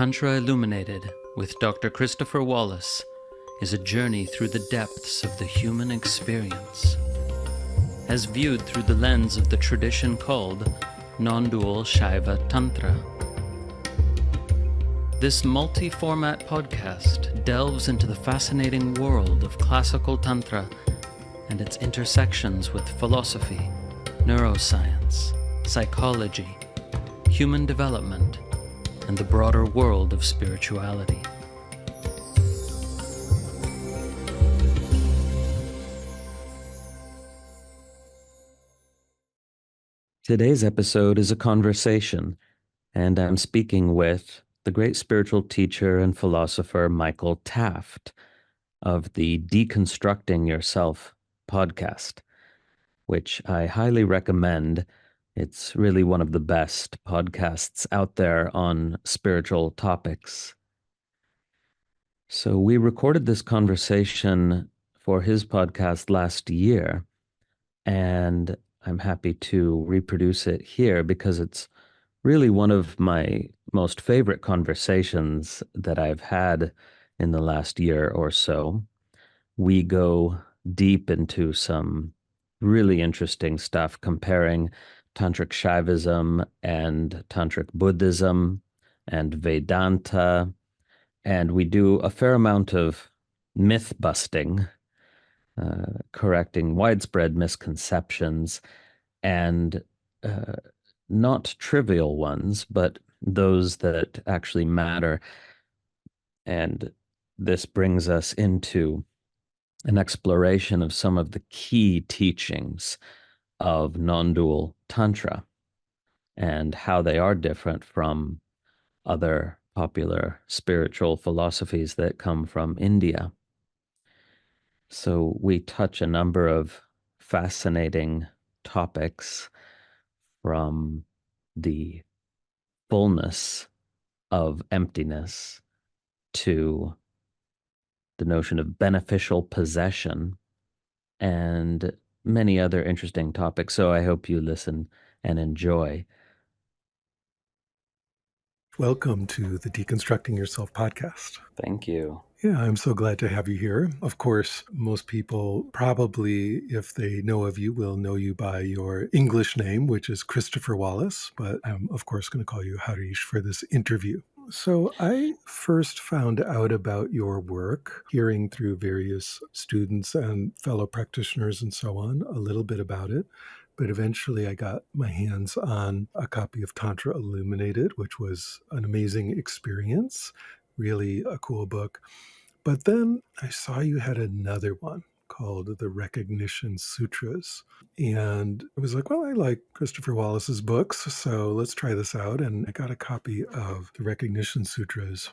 Tantra Illuminated with Dr. Christopher Wallace is a journey through the depths of the human experience, as viewed through the lens of the tradition called Nondual Shaiva Tantra. This multi-format podcast delves into the fascinating world of classical Tantra and its intersections with philosophy, neuroscience, psychology, human development, and the broader world of spirituality. Today's episode is a conversation, and I'm speaking with the great spiritual teacher and philosopher Michael Taft of the Deconstructing Yourself podcast, which I highly recommend. It's really one of the best podcasts out there on spiritual topics. So we recorded this conversation for his podcast last year, and I'm happy to reproduce it here because it's really one of my most favorite conversations that I've had in the last year or so. We go deep into some really interesting stuff, comparing Tantrik Shaivism and Tantrik Buddhism and Vedanta. And we do a fair amount of myth busting, correcting widespread misconceptions, and not trivial ones, but those that actually matter. And this brings us into an exploration of some of the key teachings of non-dual Tantra and how they are different from other popular spiritual philosophies that come from India. So we touch a number of fascinating topics, from the fullness of emptiness to the notion of beneficial possession and many other interesting topics. So I hope you listen and enjoy. Welcome to the Deconstructing Yourself podcast. Thank you. Yeah, I'm so glad to have you here. Of course, most people probably, if they know of you, will know you by your English name, which is Christopher Wallace, but I'm, of course, going to call you Harish for this interview. So I first found out about your work, hearing through various students and fellow practitioners and so on, a little bit about it. But eventually I got my hands on a copy of Tantra Illuminated, which was an amazing experience, really a cool book. But then I saw you had another one called the Recognition Sutras. And I was like, well, I like Christopher Wallace's books, so let's try this out. And I got a copy of the Recognition Sutras.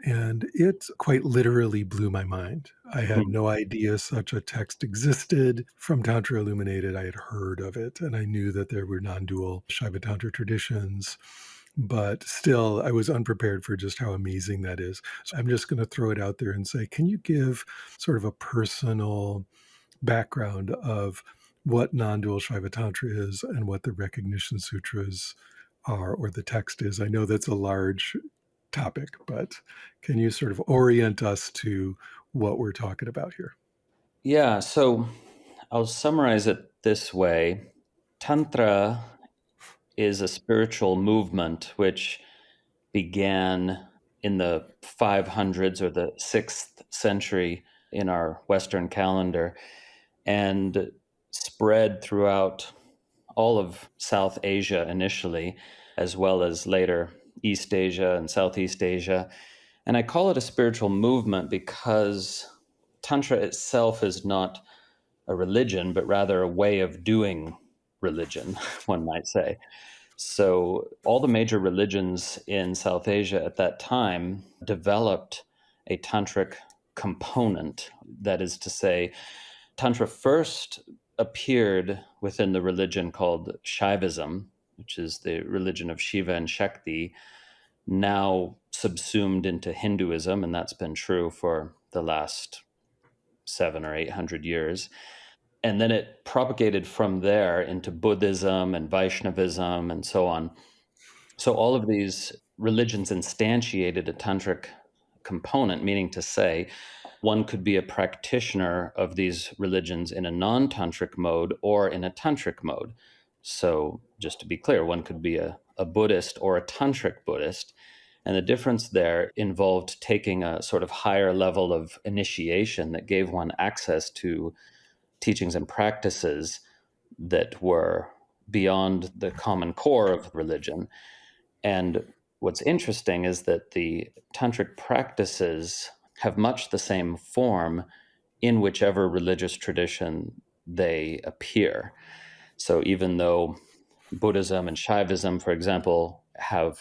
And it quite literally blew my mind. I had no idea such a text existed. From Tantra Illuminated, I had heard of it, and I knew that there were non-dual Shaiva Tantra traditions. But still, I was unprepared for just how amazing that is. So I'm just going to throw it out there and say, can you give sort of a personal background of what non-dual Shaiva Tantra is and what the Recognition Sutras are, or the text is? I know that's a large topic, but can you sort of orient us to what we're talking about here? Yeah, so I'll summarize it this way. Tantra is a spiritual movement which began in the 500s or the 6th century in our Western calendar and spread throughout all of South Asia initially, as well as later East Asia and Southeast Asia. And I call it a spiritual movement because Tantra itself is not a religion, but rather a way of doing religion, one might say. So all the major religions in South Asia at that time developed a tantric component. That is to say, Tantra first appeared within the religion called Shaivism, which is the religion of Shiva and Shakti, now subsumed into Hinduism, and that's been true for the last 700 or 800 years. And then it propagated from there into Buddhism and Vaishnavism and so on. So all of these religions instantiated a tantric component, meaning to say, one could be a practitioner of these religions in a non-tantric mode or in a tantric mode. So just to be clear, one could be a Buddhist or a tantric Buddhist. And the difference there involved taking a sort of higher level of initiation that gave one access to teachings and practices that were beyond the common core of religion. And what's interesting is that the tantric practices have much the same form in whichever religious tradition they appear. So even though Buddhism and Shaivism, for example, have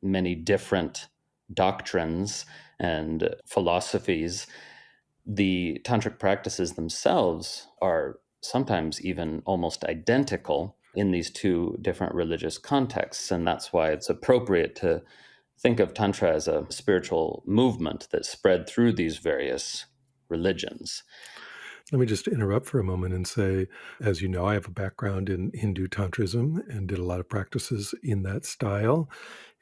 many different doctrines and philosophies, the tantric practices themselves are sometimes even almost identical in these two different religious contexts. And that's why it's appropriate to think of Tantra as a spiritual movement that spread through these various religions. Let me just interrupt for a moment and say, as you know, I have a background in Hindu Tantrism and did a lot of practices in that style.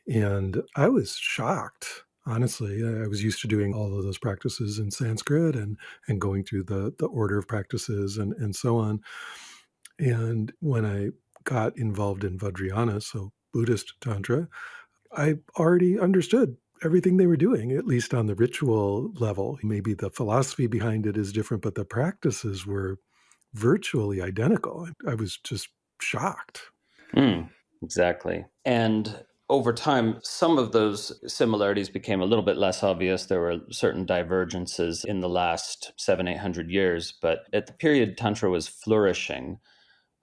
And I was shocked, honestly. I was used to doing all of those practices in Sanskrit and going through the order of practices and so on. And when I got involved in Vajrayana, so Buddhist Tantra, I already understood everything they were doing, at least on the ritual level. Maybe the philosophy behind it is different, but the practices were virtually identical. I was just shocked. Exactly. And over time, some of those similarities became a little bit less obvious. There were certain divergences in the last 700-800 years, but at the period Tantra was flourishing,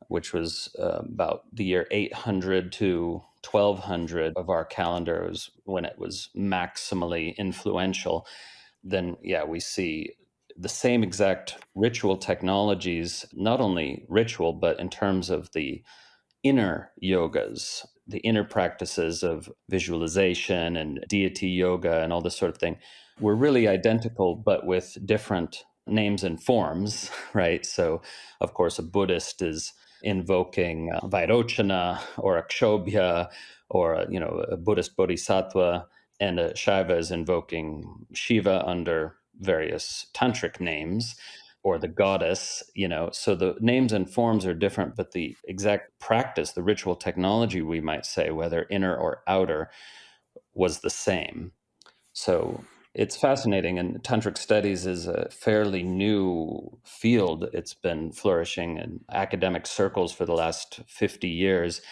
which was about the year 800 to 1200 of our calendar, was when it was maximally influential. Then, yeah, we see the same exact ritual technologies, not only ritual, but in terms of the inner yogas, the inner practices of visualization and deity yoga and all this sort of thing were really identical, but with different names and forms, right? So, of course, a Buddhist is invoking Vairochana or Akshobhya or a Buddhist bodhisattva, and a Shaiva is invoking Shiva under various tantric names or the goddess, so the names and forms are different, but the exact practice, the ritual technology, we might say, whether inner or outer, was the same. So it's fascinating. And Tantric studies is a fairly new field. It's been flourishing in academic circles for the last 50 years.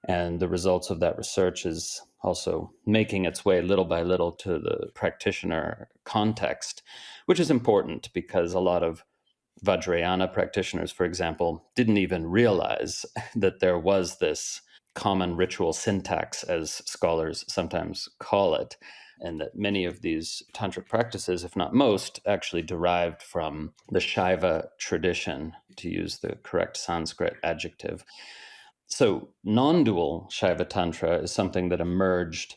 And the results of that research is also making its way little by little to the practitioner context, which is important because a lot of Vajrayana practitioners, for example, didn't even realize that there was this common ritual syntax, as scholars sometimes call it, and that many of these tantric practices, if not most, actually derived from the Shaiva tradition, to use the correct Sanskrit adjective. So, non-dual Shaiva Tantra is something that emerged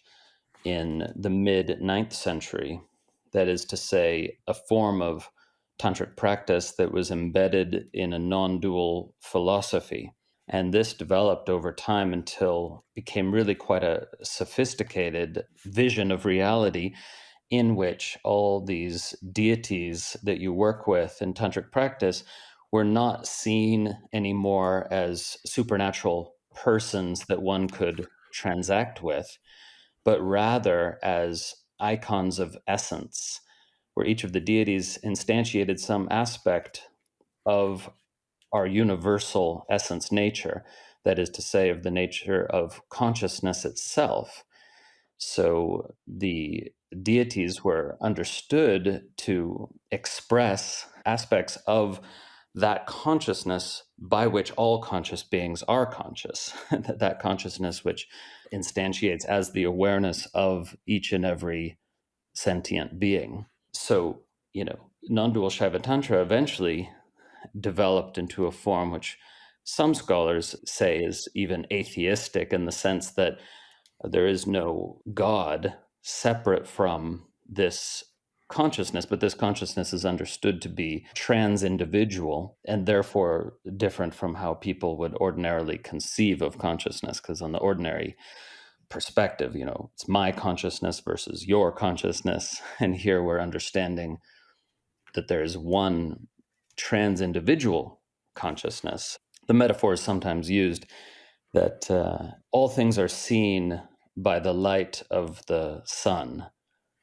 in the mid 9th century. That is to say, a form of tantric practice that was embedded in a non-dual philosophy. And this developed over time until became really quite a sophisticated vision of reality in which all these deities that you work with in tantric practice were not seen anymore as supernatural persons that one could transact with, but rather as icons of essence, where each of the deities instantiated some aspect of our universal essence nature, that is to say, of the nature of consciousness itself. So the deities were understood to express aspects of that consciousness by which all conscious beings are conscious, that consciousness which instantiates as the awareness of each and every sentient being. So, non-dual Shaiva Tantra eventually developed into a form which some scholars say is even atheistic, in the sense that there is no God separate from this consciousness, but this consciousness is understood to be trans-individual and therefore different from how people would ordinarily conceive of consciousness, because on the ordinary perspective. It's my consciousness versus your consciousness. And here we're understanding that there is one trans-individual consciousness. The metaphor is sometimes used that all things are seen by the light of the sun,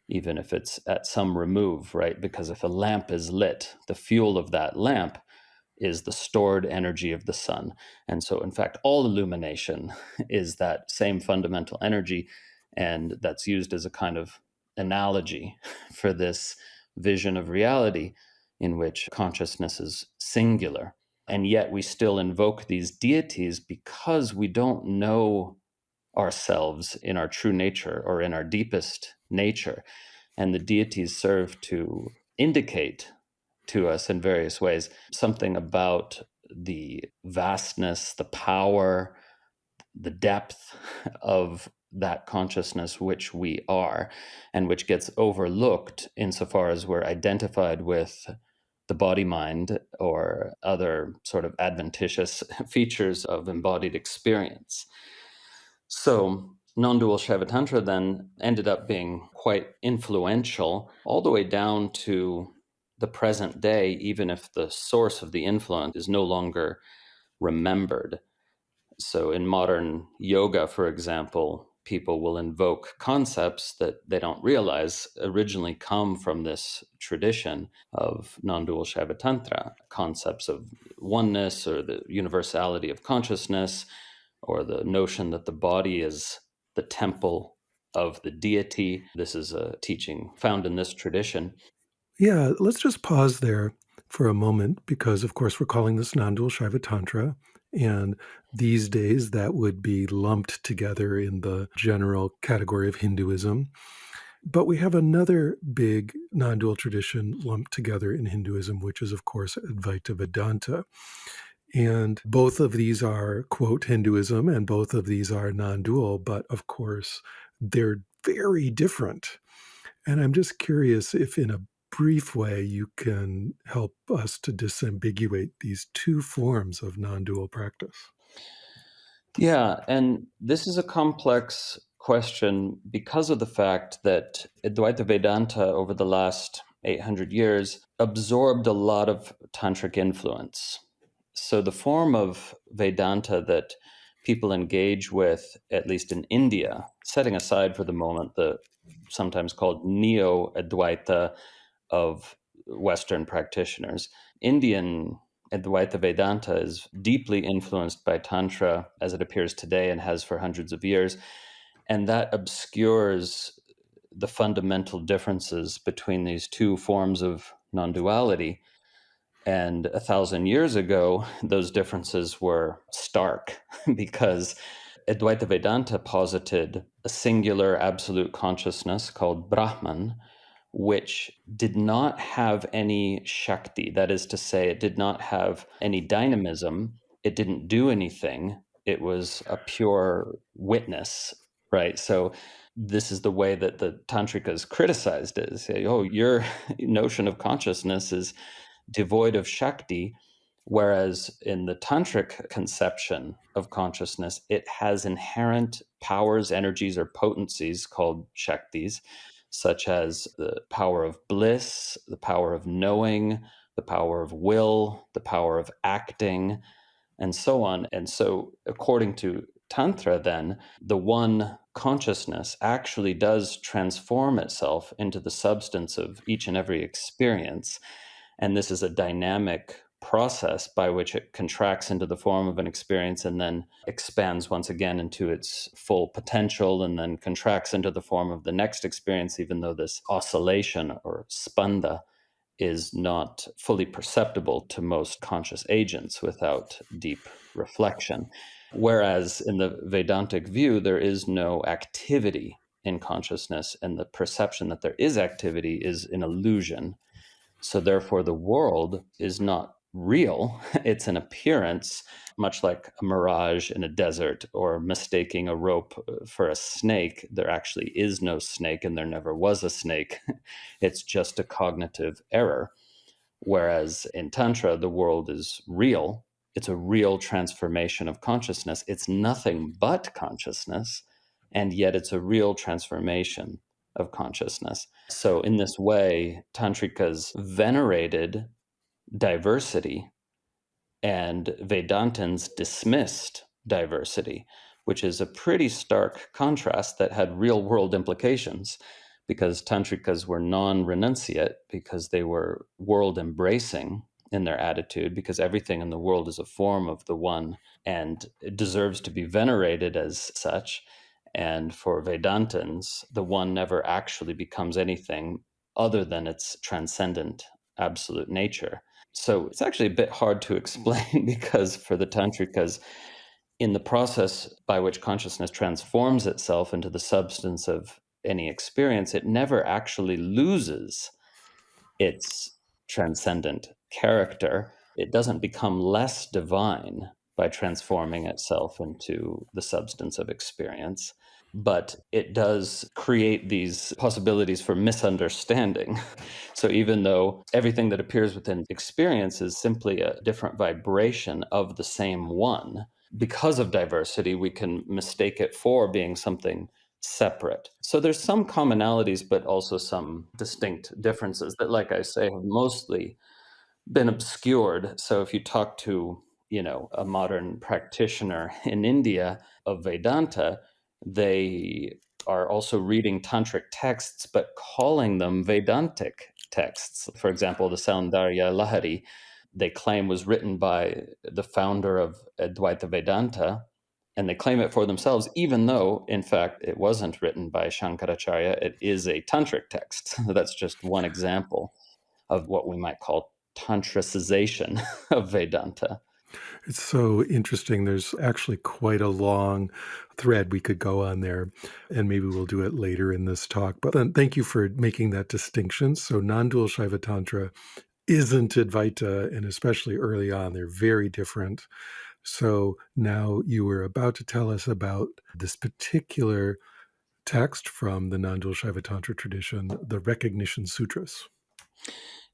even if it's at some remove, right? Because if a lamp is lit, the fuel of that lamp is the stored energy of the sun. And so, in fact, all illumination is that same fundamental energy. And that's used as a kind of analogy for this vision of reality in which consciousness is singular. And yet we still invoke these deities because we don't know ourselves in our true nature or in our deepest nature. And the deities serve to indicate to us in various ways something about the vastness, the power, the depth of that consciousness which we are, and which gets overlooked insofar as we're identified with the body mind or other sort of adventitious features of embodied experience. So Nondual Shaiva Tantra then ended up being quite influential all the way down to the present day, even if the source of the influence is no longer remembered. So in modern yoga, for example, people will invoke concepts that they don't realize originally come from this tradition of non-dual Shaiva Tantra, concepts of oneness or the universality of consciousness, or the notion that the body is the temple of the deity. This is a teaching found in this tradition. Yeah, let's just pause there for a moment because, of course, we're calling this non-dual Shaiva Tantra. And these days, that would be lumped together in the general category of Hinduism. But we have another big non-dual tradition lumped together in Hinduism, which is, of course, Advaita Vedanta. And both of these are, quote, Hinduism, and both of these are non-dual, but of course, they're very different. And I'm just curious if, in a brief way, you can help us to disambiguate these two forms of non-dual practice. Yeah, and this is a complex question because of the fact that Advaita Vedanta over the last 800 years absorbed a lot of Tantric influence. So the form of Vedanta that people engage with, at least in India, setting aside for the moment the sometimes called neo-Advaita of Western practitioners, Indian Advaita Vedanta is deeply influenced by Tantra as it appears today and has for hundreds of years. And that obscures the fundamental differences between these two forms of non duality. And 1,000 years ago, those differences were stark because Advaita Vedanta posited a singular absolute consciousness called Brahman, which did not have any Shakti. That is to say, it did not have any dynamism. It didn't do anything. It was a pure witness, right? So this is the way that the Tantrikas criticized it. Say, oh, your notion of consciousness is devoid of Shakti, whereas in the Tantric conception of consciousness, it has inherent powers, energies, or potencies called Shaktis, such as the power of bliss, the power of knowing, the power of will, the power of acting, and so on. And so, according to Tantra, then, the one consciousness actually does transform itself into the substance of each and every experience. And this is a dynamic process by which it contracts into the form of an experience and then expands once again into its full potential and then contracts into the form of the next experience, even though this oscillation or spanda is not fully perceptible to most conscious agents without deep reflection. Whereas in the Vedantic view, there is no activity in consciousness, and the perception that there is activity is an illusion. So therefore, the world is not real. It's an appearance, much like a mirage in a desert or mistaking a rope for a snake. There actually is no snake and there never was a snake. It's just a cognitive error. Whereas in Tantra, the world is real. It's a real transformation of consciousness. It's nothing but consciousness. and yet it's a real transformation of consciousness. So in this way, Tantrikas venerated diversity and Vedantins dismissed diversity, which is a pretty stark contrast that had real world implications because Tantrikas were non renunciate, because they were world embracing in their attitude, because everything in the world is a form of the one and it deserves to be venerated as such. And for Vedantins, the one never actually becomes anything other than its transcendent absolute nature. So it's actually a bit hard to explain because for the Tantrikas, in the process by which consciousness transforms itself into the substance of any experience, it never actually loses its transcendent character. It doesn't become less divine by transforming itself into the substance of experience, but it does create these possibilities for misunderstanding. So even though everything that appears within experience is simply a different vibration of the same one, because of diversity, we can mistake it for being something separate. So there's some commonalities, but also some distinct differences that, like I say, have mostly been obscured. So if you talk to, a modern practitioner in India of Vedanta, they are also reading tantric texts, but calling them Vedantic texts. For example, the Saundarya Lahari, they claim was written by the founder of Advaita Vedanta, and they claim it for themselves, even though, in fact, it wasn't written by Shankaracharya. It is a tantric text. That's just one example of what we might call tantricization of Vedanta. It's so interesting. There's actually quite a long thread we could go on there, and maybe we'll do it later in this talk. But then thank you for making that distinction. So, non-dual Shaiva Tantra isn't Advaita, and especially early on, they're very different. So now you were about to tell us about this particular text from the non-dual Shaiva Tantra tradition, the Recognition Sutras.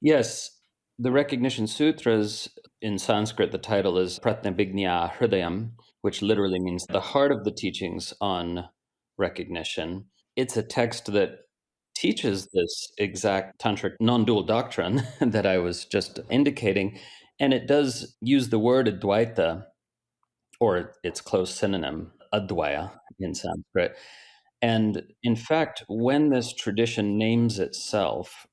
Yes, the Recognition Sutras, in Sanskrit, the title is Pratnabhignya Hridayam, which literally means the heart of the teachings on recognition. It's a text that teaches this exact tantric non-dual doctrine that I was just indicating, and it does use the word Advaita, or its close synonym, Advaya, in Sanskrit. And in fact, when this tradition names itself,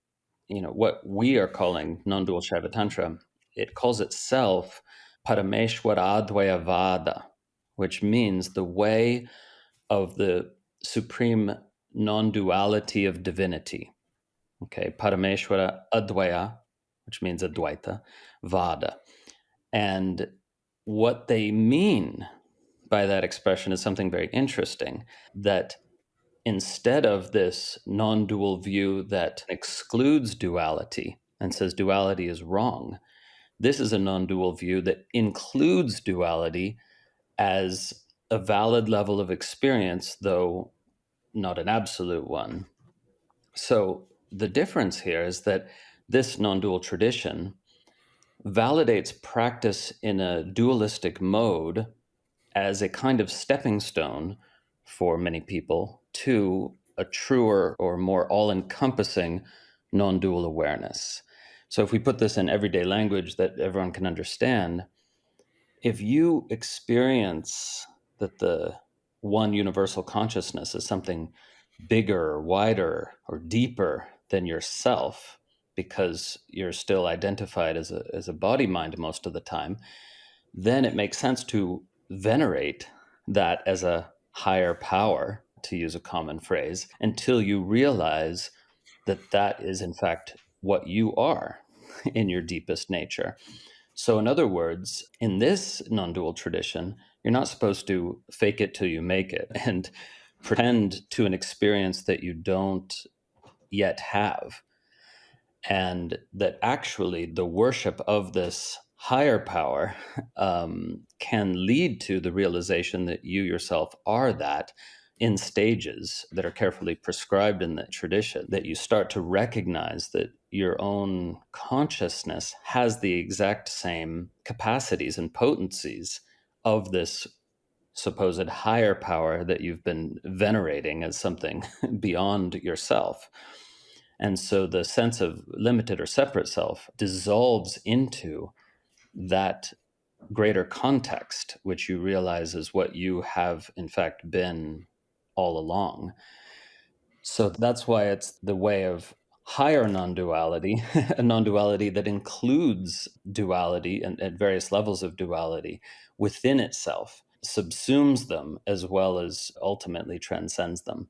what we are calling non-dual Shaiva Tantra, it calls itself Parameshwara Advaya Vada, which means the way of the supreme non-duality of divinity. Okay, Parameshwara Advaya, which means Advaita, Vada. And what they mean by that expression is something very interesting, that instead of this non-dual view that excludes duality and says duality is wrong, this is a non-dual view that includes duality as a valid level of experience, though not an absolute one. So the difference here is that this non-dual tradition validates practice in a dualistic mode as a kind of stepping stone for many people to a truer or more all encompassing non dual awareness. So, if we put this in everyday language that everyone can understand, if you experience that the one universal consciousness is something bigger or wider or deeper than yourself, because you're still identified as a body mind most of the time, then it makes sense to venerate that as a higher power, to use a common phrase, until you realize that that is, in fact, what you are in your deepest nature. So, in other words, in this non dual tradition, you're not supposed to fake it till you make it and pretend to an experience that you don't yet have, and that actually the worship of this higher power can lead to the realization that you yourself are that in stages that are carefully prescribed in the tradition, that you start to recognize that your own consciousness has the exact same capacities and potencies of this supposed higher power that you've been venerating as something beyond yourself. And so the sense of limited or separate self dissolves into that greater context, which you realize is what you have, in fact, been all along. So that's why it's the way of higher non duality, a non duality that includes duality and at various levels of duality within itself, subsumes them as well as ultimately transcends them.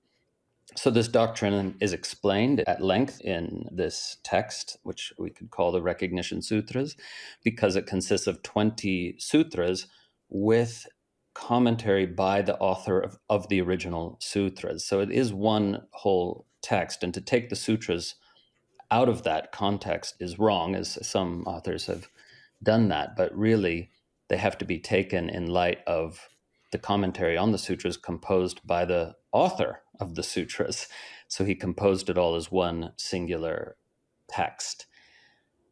So, this doctrine is explained at length in this text, which we could call the Recognition Sutras, because it consists of 20 sutras with commentary by the author of the original sutras. So, it is one whole text. And to take the sutras out of that context is wrong, as some authors have done that, but really they have to be taken in light of the commentary on the sutras composed by the author of the sutras. So he composed it all as one singular text.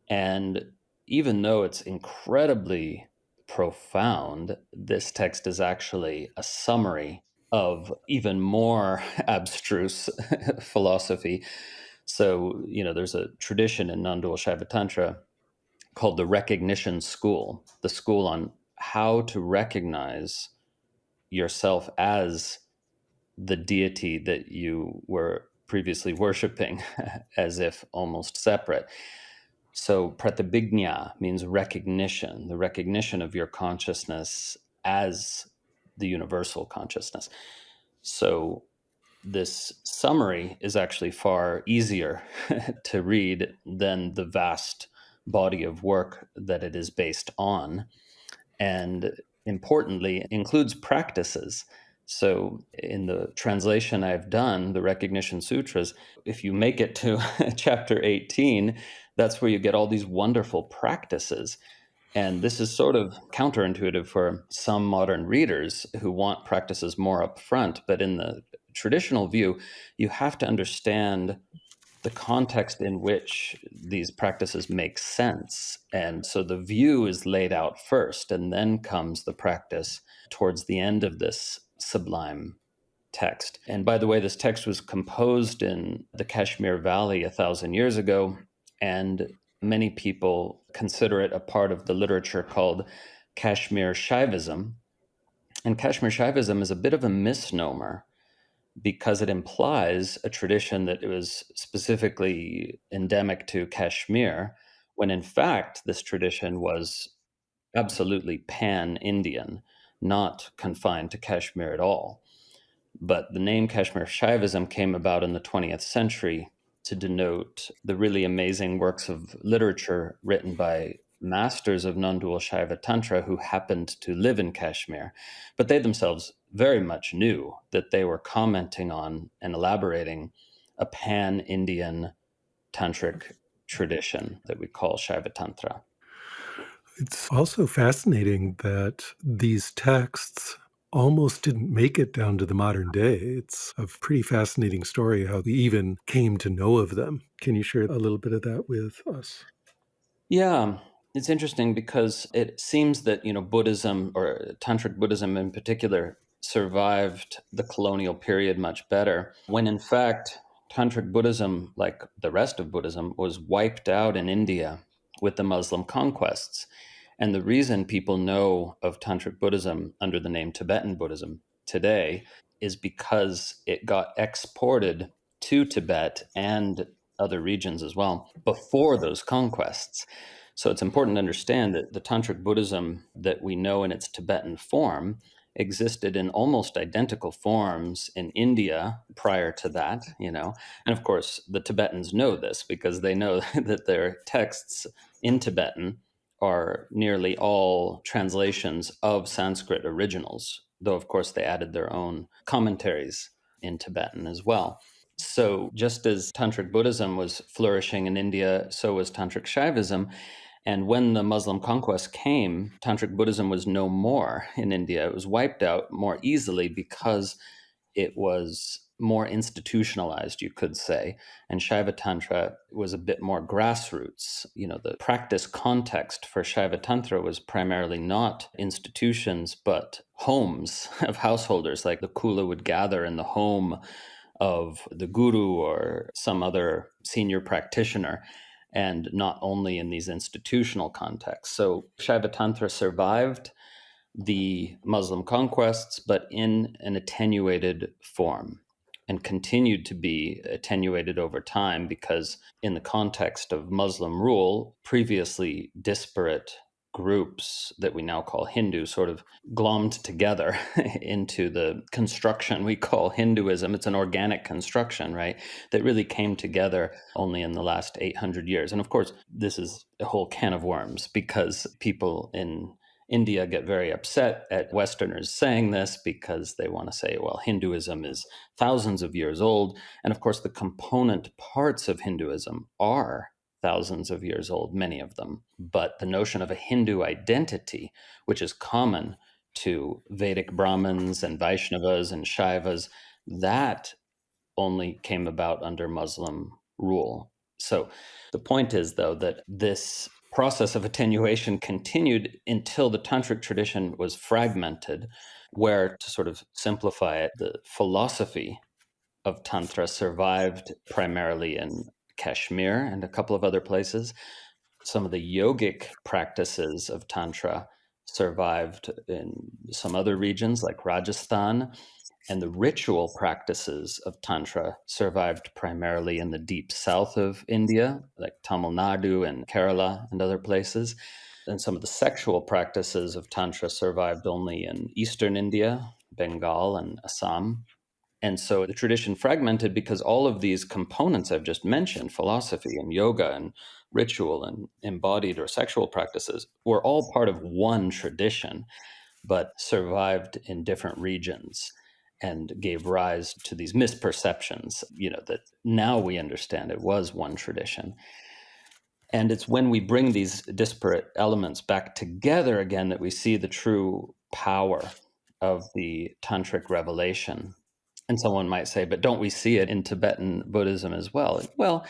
And even though it's incredibly profound, this text is actually a summary of even more abstruse philosophy. So, there's a tradition in Nondual Shaiva Tantra called the recognition school, the school on how to recognize yourself as the deity that you were previously worshiping, as if almost separate. So pratabhijna means recognition, the recognition of your consciousness as the universal consciousness. So this summary is actually far easier to read than the vast body of work that it is based on. And importantly, includes practices. So, in the translation I've done, the Recognition Sutras, if you make it to chapter 18, that's where you get all these wonderful practices. And this is sort of counterintuitive for some modern readers who want practices more upfront. But in the traditional view, you have to understand the context in which these practices make sense. And so the view is laid out first, and then comes the practice towards the end of this sublime text. And by the way, this text was composed in the Kashmir Valley 1,000 years ago, and many people consider it a part of the literature called Kashmir Shaivism. And Kashmir Shaivism is a bit of a misnomer because it implies a tradition that was specifically endemic to Kashmir, when in fact this tradition was absolutely pan-Indian, not confined to Kashmir at all. But the name Kashmir Shaivism came about in the 20th century to denote the really amazing works of literature written by masters of Nondual Shaiva Tantra who happened to live in Kashmir. But they themselves very much knew that they were commenting on and elaborating a pan-Indian tantric tradition that we call Shaiva Tantra. It's also fascinating that these texts almost didn't make it down to the modern day. It's a pretty fascinating story how we even came to know of them. Can you share a little bit of that with us? Yeah, it's interesting because it seems that, Buddhism, or Tantric Buddhism in particular, survived the colonial period much better, when in fact, Tantric Buddhism, like the rest of Buddhism, was wiped out in India with the Muslim conquests. And the reason people know of Tantric Buddhism under the name Tibetan Buddhism today is because it got exported to Tibet and other regions as well before those conquests. So it's important to understand that the Tantric Buddhism that we know in its Tibetan form existed in almost identical forms in India prior to that. And of course, the Tibetans know this because they know that their texts in Tibetan are nearly all translations of Sanskrit originals, though, of course, they added their own commentaries in Tibetan as well. So, just as Tantric Buddhism was flourishing in India, so was Tantrik Shaivism. And when the Muslim conquest came, Tantric Buddhism was no more in India. It was wiped out more easily because it was more institutionalized, you could say. And Shaiva Tantra was a bit more grassroots. The practice context for Shaiva Tantra was primarily not institutions, but homes of householders. Like the kula would gather in the home of the guru or some other senior practitioner, and not only in these institutional contexts. So Shaiva Tantra survived the Muslim conquests, but in an attenuated form, and continued to be attenuated over time because, in the context of Muslim rule, previously disparate groups that we now call Hindu sort of glommed together into the construction we call Hinduism. It's an organic construction, right? That really came together only in the last 800 years. And of course, this is a whole can of worms because people in India get very upset at Westerners saying this because they want to say, well, Hinduism is thousands of years old. And of course, the component parts of Hinduism are thousands of years old, many of them. But the notion of a Hindu identity, which is common to Vedic Brahmins and Vaishnavas and Shaivas, that only came about under Muslim rule. So the point is, though, that this process of attenuation continued until the Tantric tradition was fragmented, where, to sort of simplify it, the philosophy of Tantra survived primarily in Kashmir and a couple of other places. Some of the yogic practices of Tantra survived in some other regions like Rajasthan, and the ritual practices of Tantra survived primarily in the deep south of India, like Tamil Nadu and Kerala and other places. And some of the sexual practices of Tantra survived only in eastern India, Bengal, and Assam. And so the tradition fragmented because all of these components I've just mentioned, philosophy and yoga and ritual and embodied or sexual practices, were all part of one tradition, but survived in different regions and gave rise to these misperceptions, that now we understand it was one tradition. And it's when we bring these disparate elements back together again that we see the true power of the Tantric revelation. And someone might say, but don't we see it in Tibetan Buddhism as well? Well,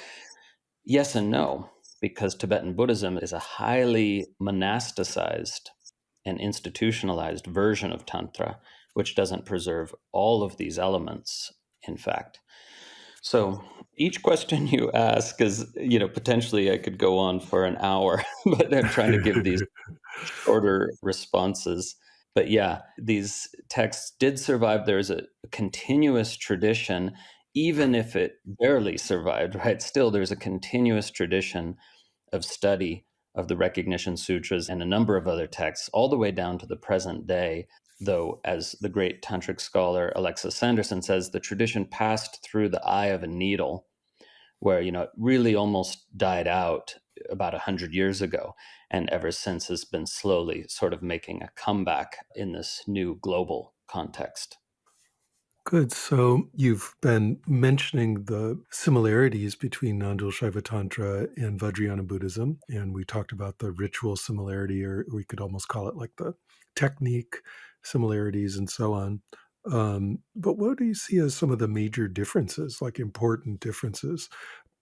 yes and no, because Tibetan Buddhism is a highly monasticized and institutionalized version of Tantra, which doesn't preserve all of these elements, in fact. So each question you ask is, potentially I could go on for an hour, but I'm trying to give these shorter responses. But yeah, these texts did survive. There's a continuous tradition, even if it barely survived, right? Still, there's a continuous tradition of study of the Recognition Sutras and a number of other texts, all the way down to the present day. Though, as the great Tantric scholar Alexis Sanderson says, the tradition passed through the eye of a needle, where it really almost died out about 100 years ago, and ever since has been slowly sort of making a comeback in this new global context. Good. So you've been mentioning the similarities between Nondual Shaiva Tantra and Vajrayana Buddhism, and we talked about the ritual similarity, or we could almost call it like the technique similarities and so on. But what do you see as some of the major differences, like important differences?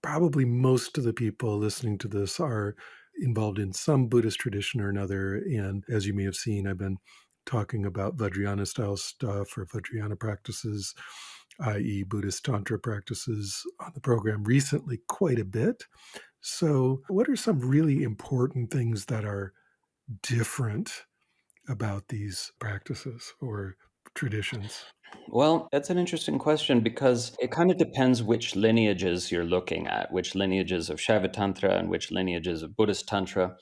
Probably most of the people listening to this are involved in some Buddhist tradition or another. And as you may have seen, I've been talking about Vajrayana style stuff or Vajrayana practices, i.e., Buddhist Tantra practices on the program recently quite a bit. So, what are some really important things that are different about these practices or traditions? Well, that's an interesting question because it kind of depends which lineages you're looking at, which lineages of Shaiva Tantra and which lineages of Buddhist Tantra,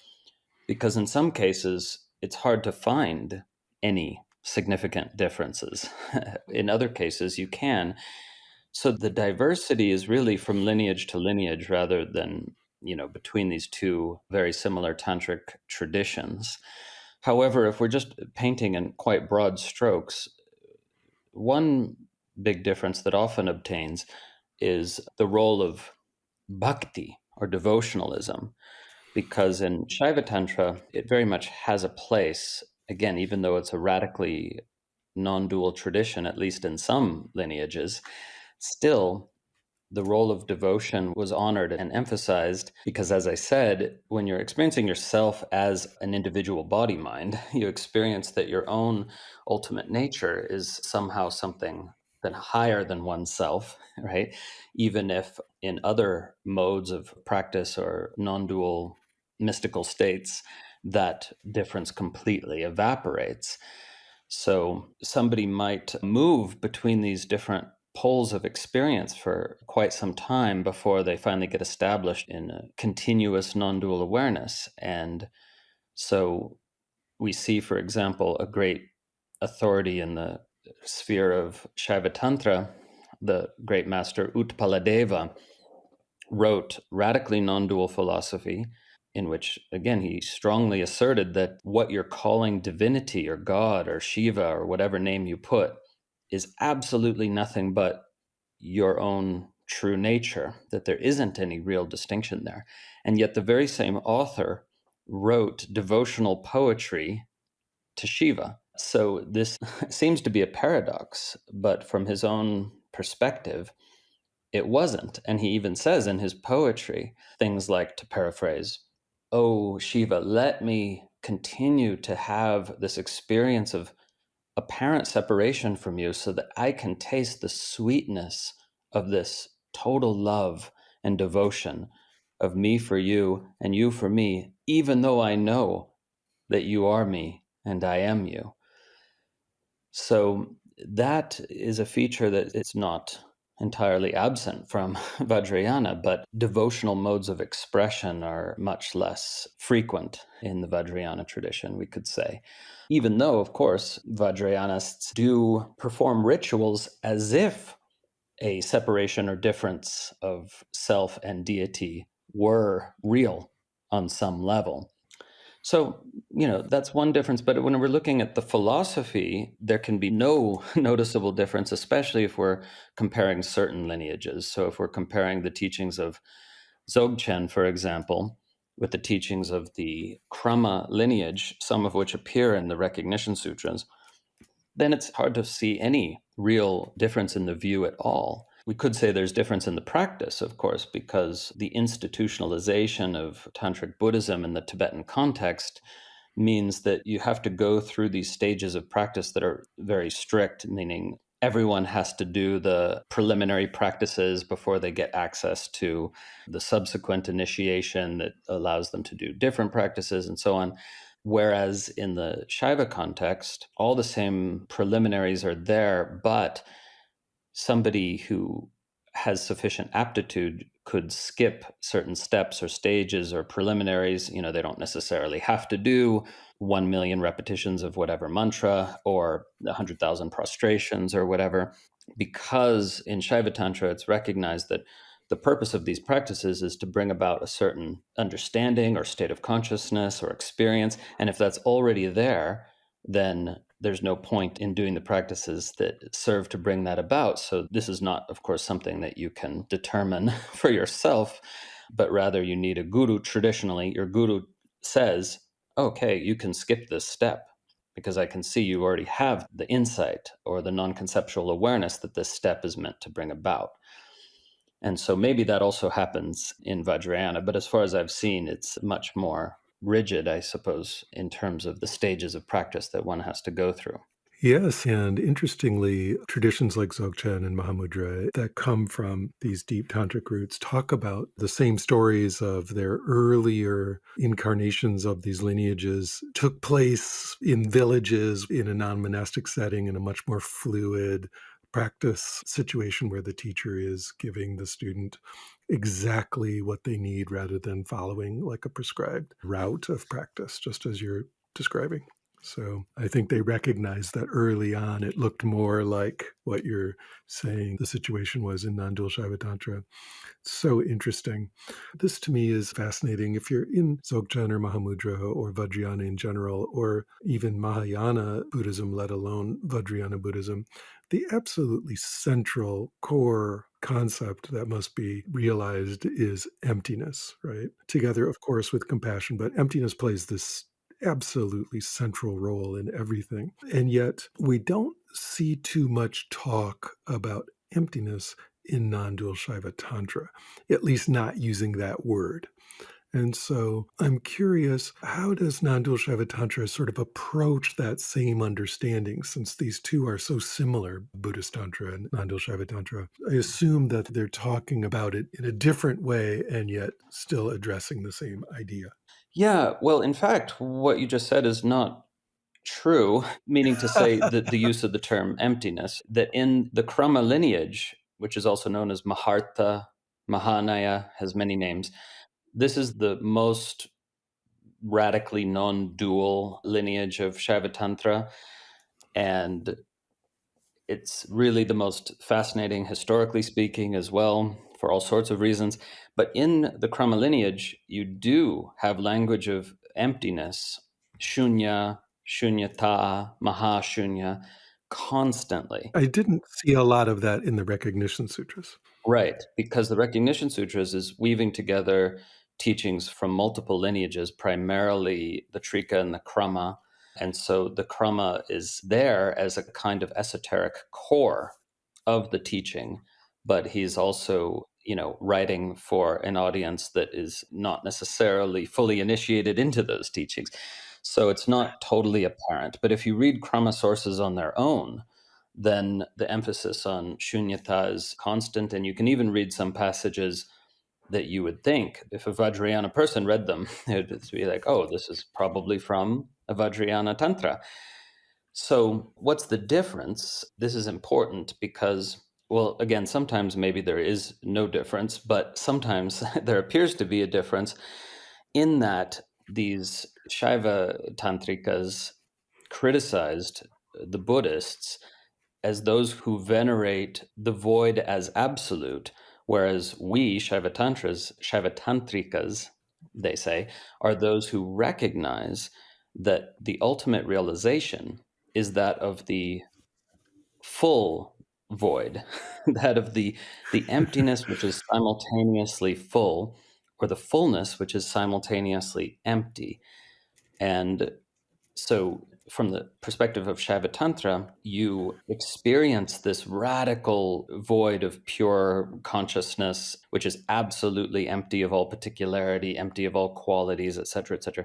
because in some cases, it's hard to find any significant differences. In other cases, you can. So the diversity is really from lineage to lineage rather than, between these two very similar tantric traditions. However, if we're just painting in quite broad strokes, one big difference that often obtains is the role of bhakti or devotionalism, because in Shaiva Tantra, it very much has a place, again, even though it's a radically non dual tradition, at least in some lineages. Still, the role of devotion was honored and emphasized because, as I said, when you're experiencing yourself as an individual body mind, you experience that your own ultimate nature is somehow something that higher than oneself, right? Even if in other modes of practice or non-dual mystical states, that difference completely evaporates. So somebody might move between these different poles of experience for quite some time before they finally get established in a continuous non-dual awareness. And so we see, for example, a great authority in the sphere of Shaiva Tantra, the great master Utpaladeva wrote Radically Non-Dual Philosophy, in which, again, he strongly asserted that what you're calling divinity or God or Shiva or whatever name you put is absolutely nothing but your own true nature, that there isn't any real distinction there. And yet the very same author wrote devotional poetry to Shiva. So this seems to be a paradox, but from his own perspective, it wasn't. And he even says in his poetry things like, to paraphrase, "Oh, Shiva, let me continue to have this experience of apparent separation from you so that I can taste the sweetness of this total love and devotion of me for you and you for me, even though I know that you are me and I am you." So that is a feature that it's not entirely absent from Vajrayana, but devotional modes of expression are much less frequent in the Vajrayana tradition, we could say. Even though, of course, Vajrayanists do perform rituals as if a separation or difference of self and deity were real on some level. So, that's one difference. But when we're looking at the philosophy, there can be no noticeable difference, especially if we're comparing certain lineages. So, if we're comparing the teachings of Dzogchen, for example, with the teachings of the Krama lineage, some of which appear in the Recognition Sutras, then it's hard to see any real difference in the view at all. We could say there's difference in the practice, of course, because the institutionalization of Tantric Buddhism in the Tibetan context means that you have to go through these stages of practice that are very strict, meaning everyone has to do the preliminary practices before they get access to the subsequent initiation that allows them to do different practices and so on. Whereas in the Shaiva context, all the same preliminaries are there, but somebody who has sufficient aptitude could skip certain steps or stages or preliminaries. They don't necessarily have to do 1 million repetitions of whatever mantra or 100,000 prostrations or whatever, because in Shaiva Tantra, it's recognized that the purpose of these practices is to bring about a certain understanding or state of consciousness or experience. And if that's already there, then there's no point in doing the practices that serve to bring that about. So this is not, of course, something that you can determine for yourself, but rather you need a guru. Traditionally, your guru says, okay, you can skip this step because I can see you already have the insight or the non-conceptual awareness that this step is meant to bring about. And so maybe that also happens in Vajrayana, but as far as I've seen, it's much more rigid, I suppose, in terms of the stages of practice that one has to go through. Yes, and interestingly, traditions like Dzogchen and Mahamudra that come from these deep tantric roots talk about the same stories of their earlier incarnations of these lineages took place in villages in a non-monastic setting in a much more fluid practice situation where the teacher is giving the student exactly what they need rather than following like a prescribed route of practice, just as you're describing. So I think they recognized that early on it looked more like what you're saying the situation was in non-dual Shaiva Tantra. So interesting. This to me is fascinating. If you're in Dzogchen or Mahamudra or Vajrayana in general, or even Mahayana Buddhism, let alone Vajrayana Buddhism, the absolutely central core concept that must be realized is emptiness, right? Together, of course, with compassion, but emptiness plays this absolutely central role in everything. And yet we don't see too much talk about emptiness in non-dual Shaiva Tantra, at least not using that word. And so I'm curious, how does non-dual Shaiva Tantra sort of approach that same understanding, since these two are so similar, Buddhist Tantra and non-dual Shaiva Tantra? I assume that they're talking about it in a different way and yet still addressing the same idea. Yeah, well, in fact, what you just said is not true, meaning to say that the use of the term emptiness, that in the Krama lineage, which is also known as Mahartha, Mahanaya, has many names, this is the most radically non-dual lineage of Shaiva Tantra. And it's really the most fascinating, historically speaking, as well, for all sorts of reasons. But in the Krama lineage, you do have language of emptiness, shunya, shunyata, mahashunya, constantly. I didn't see a lot of that in the Recognition Sutras. Right, because the Recognition Sutras is weaving together teachings from multiple lineages, primarily the Trika and the Krama. And so the Krama is there as a kind of esoteric core of the teaching, but he's also, writing for an audience that is not necessarily fully initiated into those teachings. So it's not totally apparent. But if you read Krama sources on their own, then the emphasis on shunyata is constant. And you can even read some passages that you would think, if a Vajrayana person read them, it would be like, oh, this is probably from a Vajrayana Tantra. So, what's the difference? This is important because, well, again, sometimes maybe there is no difference, but sometimes there appears to be a difference in that these Shaiva Tantrikas criticized the Buddhists as those who venerate the void as absolute, whereas we, Shaiva Tantras, Shaiva Tantrikas, they say, are those who recognize that the ultimate realization is that of the full void, that of the emptiness which is simultaneously full, or the fullness which is simultaneously empty. And so, from the perspective of Shaiva Tantra, you experience this radical void of pure consciousness, which is absolutely empty of all particularity, empty of all qualities, et cetera, et cetera.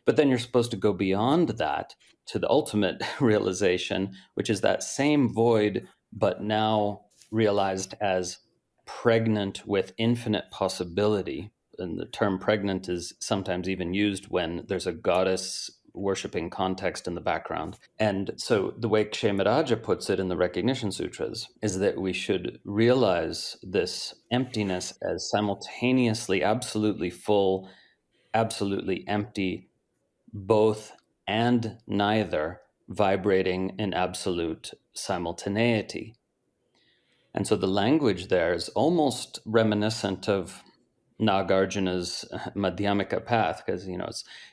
But then you're supposed to go beyond that to the ultimate realization, which is that same void, but now realized as pregnant with infinite possibility. And the term pregnant is sometimes even used when there's a goddess worshipping context in the background. And so the way Kshemarajya puts it in the Recognition Sutras is that we should realize this emptiness as simultaneously absolutely full, absolutely empty, both and neither, vibrating in absolute simultaneity. And so the language there is almost reminiscent of Nagarjuna's Madhyamika path, because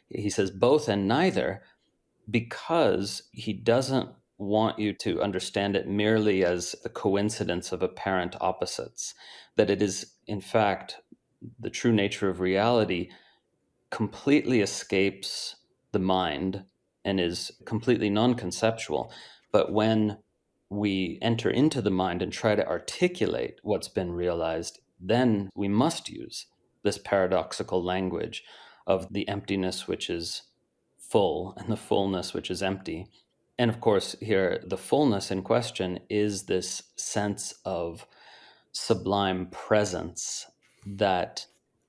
he says both and neither, because he doesn't want you to understand it merely as a coincidence of apparent opposites, that it is in fact the true nature of reality completely escapes the mind and is completely non-conceptual. But when we enter into the mind and try to articulate what's been realized, then we must use this paradoxical language of the emptiness which is full and the fullness which is empty. And of course, here, the fullness in question is this sense of sublime presence that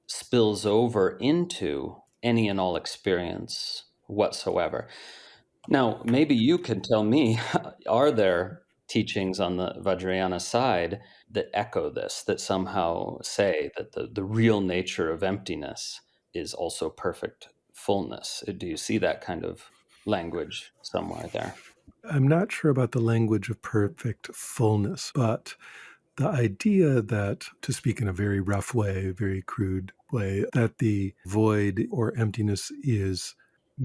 spills over into any and all experience whatsoever. Now, maybe you can tell me, are there teachings on the Vajrayana side that echo this, that somehow say that the real nature of emptiness is also perfect fullness? Do you see that kind of language somewhere there? I'm not sure about the language of perfect fullness, but the idea that, to speak in a very rough way, very crude way, that the void or emptiness is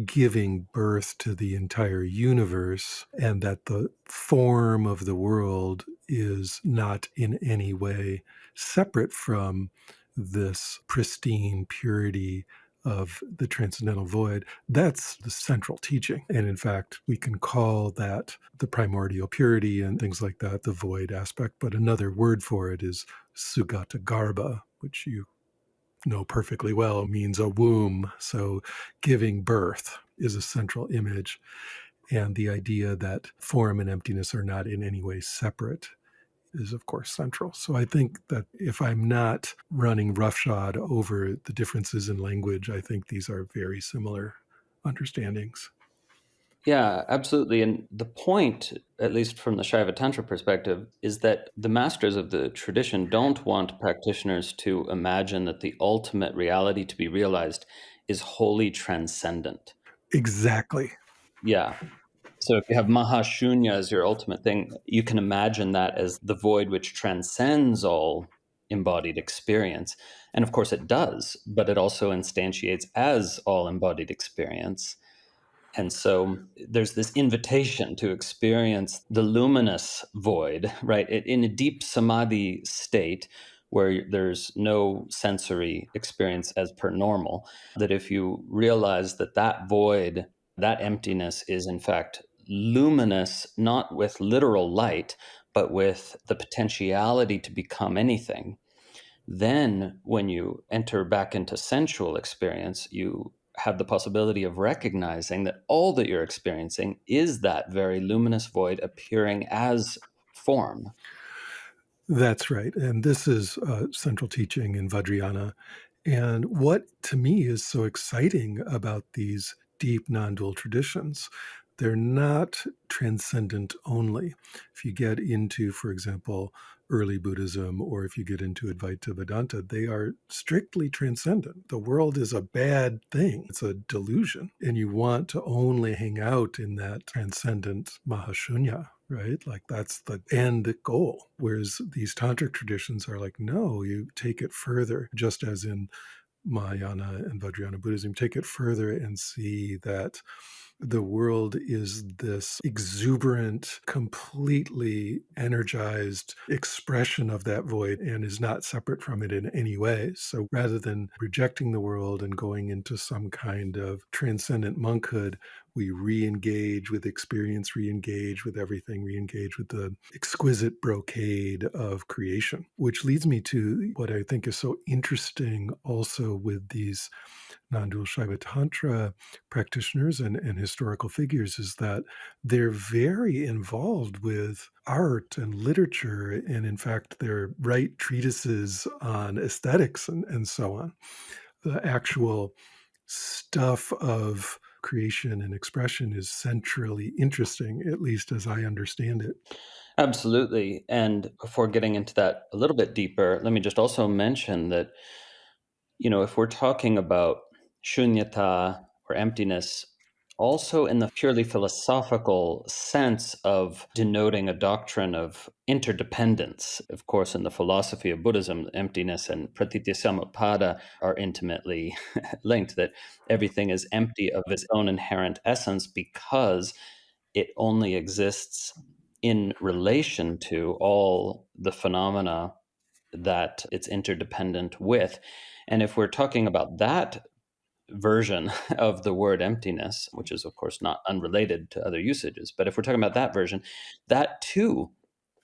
giving birth to the entire universe and that the form of the world is not in any way separate from this pristine purity of the transcendental void, that's the central teaching. And in fact, we can call that the primordial purity and things like that, the void aspect. But another word for it is Sugata Garbha, which you know perfectly well means a womb. So giving birth is a central image. And the idea that form and emptiness are not in any way separate is, of course, central. So I think that if I'm not running roughshod over the differences in language, I think these are very similar understandings. Yeah, absolutely. And the point, at least from the Shaiva Tantra perspective, is that the masters of the tradition don't want practitioners to imagine that the ultimate reality to be realized is wholly transcendent. Exactly. Yeah. So if you have Mahashunya as your ultimate thing, you can imagine that as the void which transcends all embodied experience. And of course it does, but it also instantiates as all embodied experience. And so there's this invitation to experience the luminous void, right? In a deep samadhi state where there's no sensory experience as per normal, that if you realize that that void, that emptiness is in fact luminous, not with literal light, but with the potentiality to become anything, then, when you enter back into sensual experience, you have the possibility of recognizing that all that you're experiencing is that very luminous void appearing as form. That's right. And this is central teaching in Vajrayana. And what to me is so exciting about these deep non dual traditions, they're not transcendent only. If you get into, for example, early Buddhism, or if you get into Advaita Vedanta, they are strictly transcendent. The world is a bad thing, it's a delusion. And you want to only hang out in that transcendent Mahashunya, right? Like that's the end goal. Whereas these tantric traditions are like, no, you take it further, just as in Mahayana and Vajrayana Buddhism, take it further and see that the world is this exuberant, completely energized expression of that void and is not separate from it in any way. So rather than rejecting the world and going into some kind of transcendent monkhood, we re-engage with experience, re-engage with everything, re-engage with the exquisite brocade of creation, which leads me to what I think is so interesting also with these non-dual Shaiva Tantra practitioners and historical figures is that they're very involved with art and literature. And in fact, they write treatises on aesthetics and so on. The actual stuff of creation and expression is centrally interesting, at least as I understand it. Absolutely. And before getting into that a little bit deeper, let me just also mention that, if we're talking about shunyata or emptiness, also in the purely philosophical sense of denoting a doctrine of interdependence. Of course, in the philosophy of Buddhism, emptiness and pratityasamutpada are intimately linked, that everything is empty of its own inherent essence because it only exists in relation to all the phenomena that it's interdependent with. And if we're talking about that version of the word emptiness, which is, of course, not unrelated to other usages, but if we're talking about that version, that too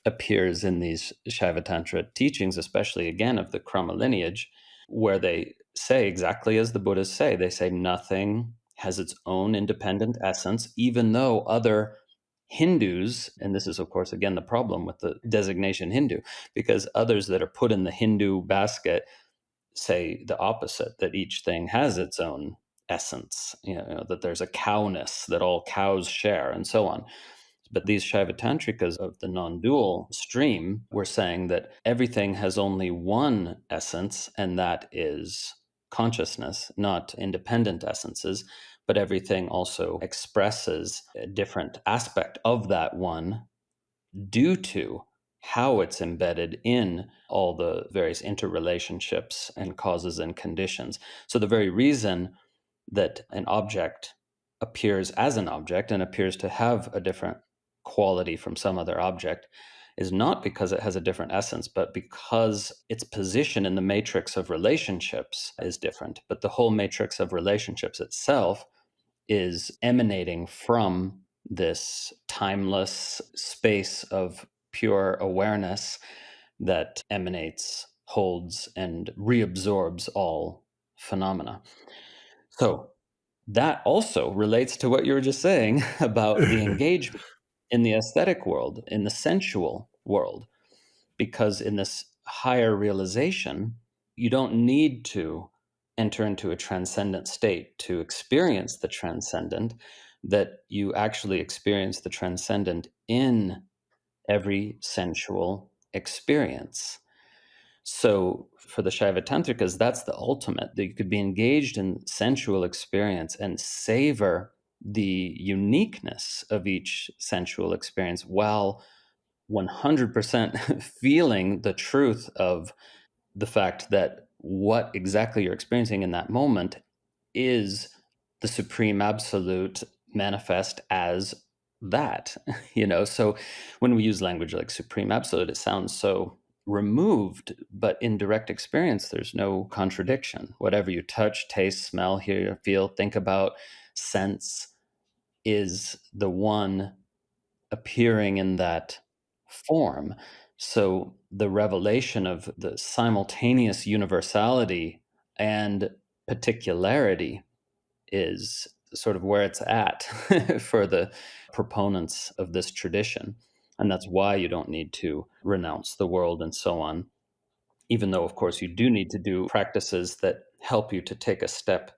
appears in these Shaiva Tantra teachings, especially again of the Krama lineage, where they say exactly as the Buddhists say. They say nothing has its own independent essence, even though other Hindus, and this is, of course, again, the problem with the designation Hindu, because others that are put in the Hindu basket say the opposite, that each thing has its own essence, that there's a cowness that all cows share, and so on. But these Shaiva Tantrikas of the non-dual stream were saying that everything has only one essence, and that is consciousness, not independent essences, but everything also expresses a different aspect of that one due to how it's embedded in all the various interrelationships and causes and conditions. So the very reason that an object appears as an object and appears to have a different quality from some other object is not because it has a different essence, but because its position in the matrix of relationships is different. But the whole matrix of relationships itself is emanating from this timeless space of pure awareness that emanates, holds, and reabsorbs all phenomena. So that also relates to what you were just saying about the engagement in the aesthetic world, in the sensual world, because in this higher realization, you don't need to enter into a transcendent state to experience the transcendent, that you actually experience the transcendent in every sensual experience. So for the Shaiva Tantrikas, that's the ultimate, that you could be engaged in sensual experience and savor the uniqueness of each sensual experience while 100% feeling the truth of the fact that what exactly you're experiencing in that moment is the supreme absolute manifest as that. So when we use language like supreme absolute, it sounds so removed, but in direct experience there's no contradiction. Whatever you touch, taste, smell, hear, feel, think about, sense is the one appearing in that form. So the revelation of the simultaneous universality and particularity is sort of where it's at for the proponents of this tradition. And that's why you don't need to renounce the world and so on, even though, of course, you do need to do practices that help you to take a step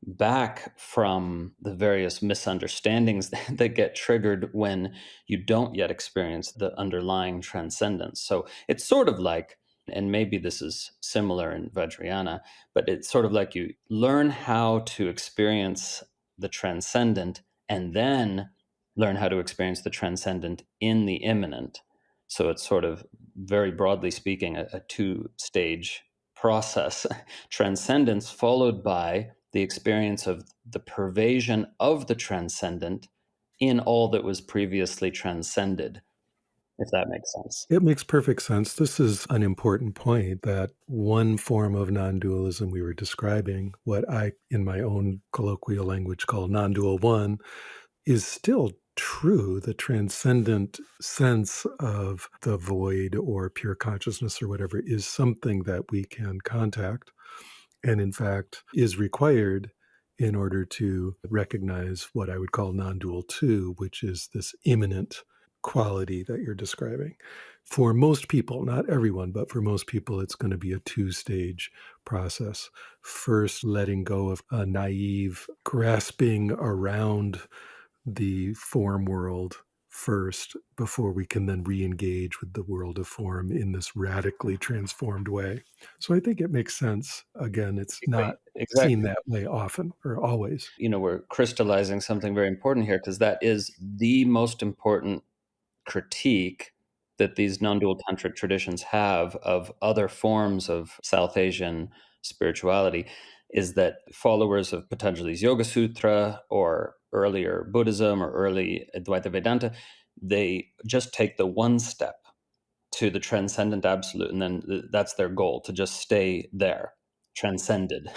back from the various misunderstandings that get triggered when you don't yet experience the underlying transcendence. So it's sort of like, and maybe this is similar in Vajrayana, but it's sort of like you learn how to experience the transcendent and then learn how to experience the transcendent in the immanent. So it's sort of, very broadly speaking, a two-stage process. Transcendence followed by the experience of the pervasion of the transcendent in all that was previously transcended, if that makes sense. It makes perfect sense. This is an important point that one form of non dualism we were describing, what I, in my own colloquial language, call non dual one, is still true. The transcendent sense of the void or pure consciousness or whatever is something that we can contact, and in fact is required in order to recognize what I would call non dual two, which is this immanent quality that you're describing. For most people, not everyone, but for most people, it's going to be a two-stage process. First, letting go of a naive grasping around the form world first before we can then re-engage with the world of form in this radically transformed way. So I think it makes sense. Again, it's not seen Exactly. that way often or always. We're crystallizing something very important here, because that is the most important critique that these non-dual tantric traditions have of other forms of South Asian spirituality, is that followers of Patanjali's Yoga Sutra or earlier Buddhism or early Advaita Vedanta, they just take the one step to the transcendent absolute, and then that's their goal, to just stay there, transcended,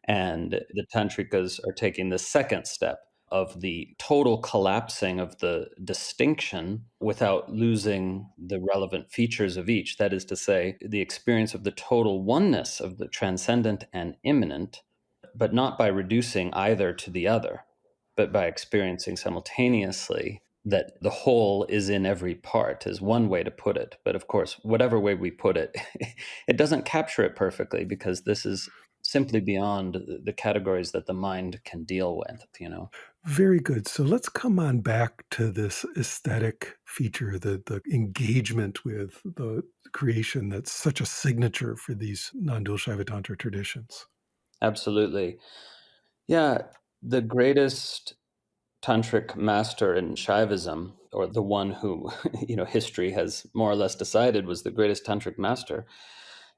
and the tantrikas are taking the second step of the total collapsing of the distinction without losing the relevant features of each. That is to say, the experience of the total oneness of the transcendent and immanent, but not by reducing either to the other, but by experiencing simultaneously that the whole is in every part, is one way to put it. But of course, whatever way we put it, it doesn't capture it perfectly, because this is simply beyond the categories that the mind can deal with. Very good. So let's come on back to this aesthetic feature, the engagement with the creation that's such a signature for these non-dual Shaiva Tantra traditions. Absolutely. Yeah, the greatest tantric master in Shaivism, or the one who, history has more or less decided was the greatest tantric master,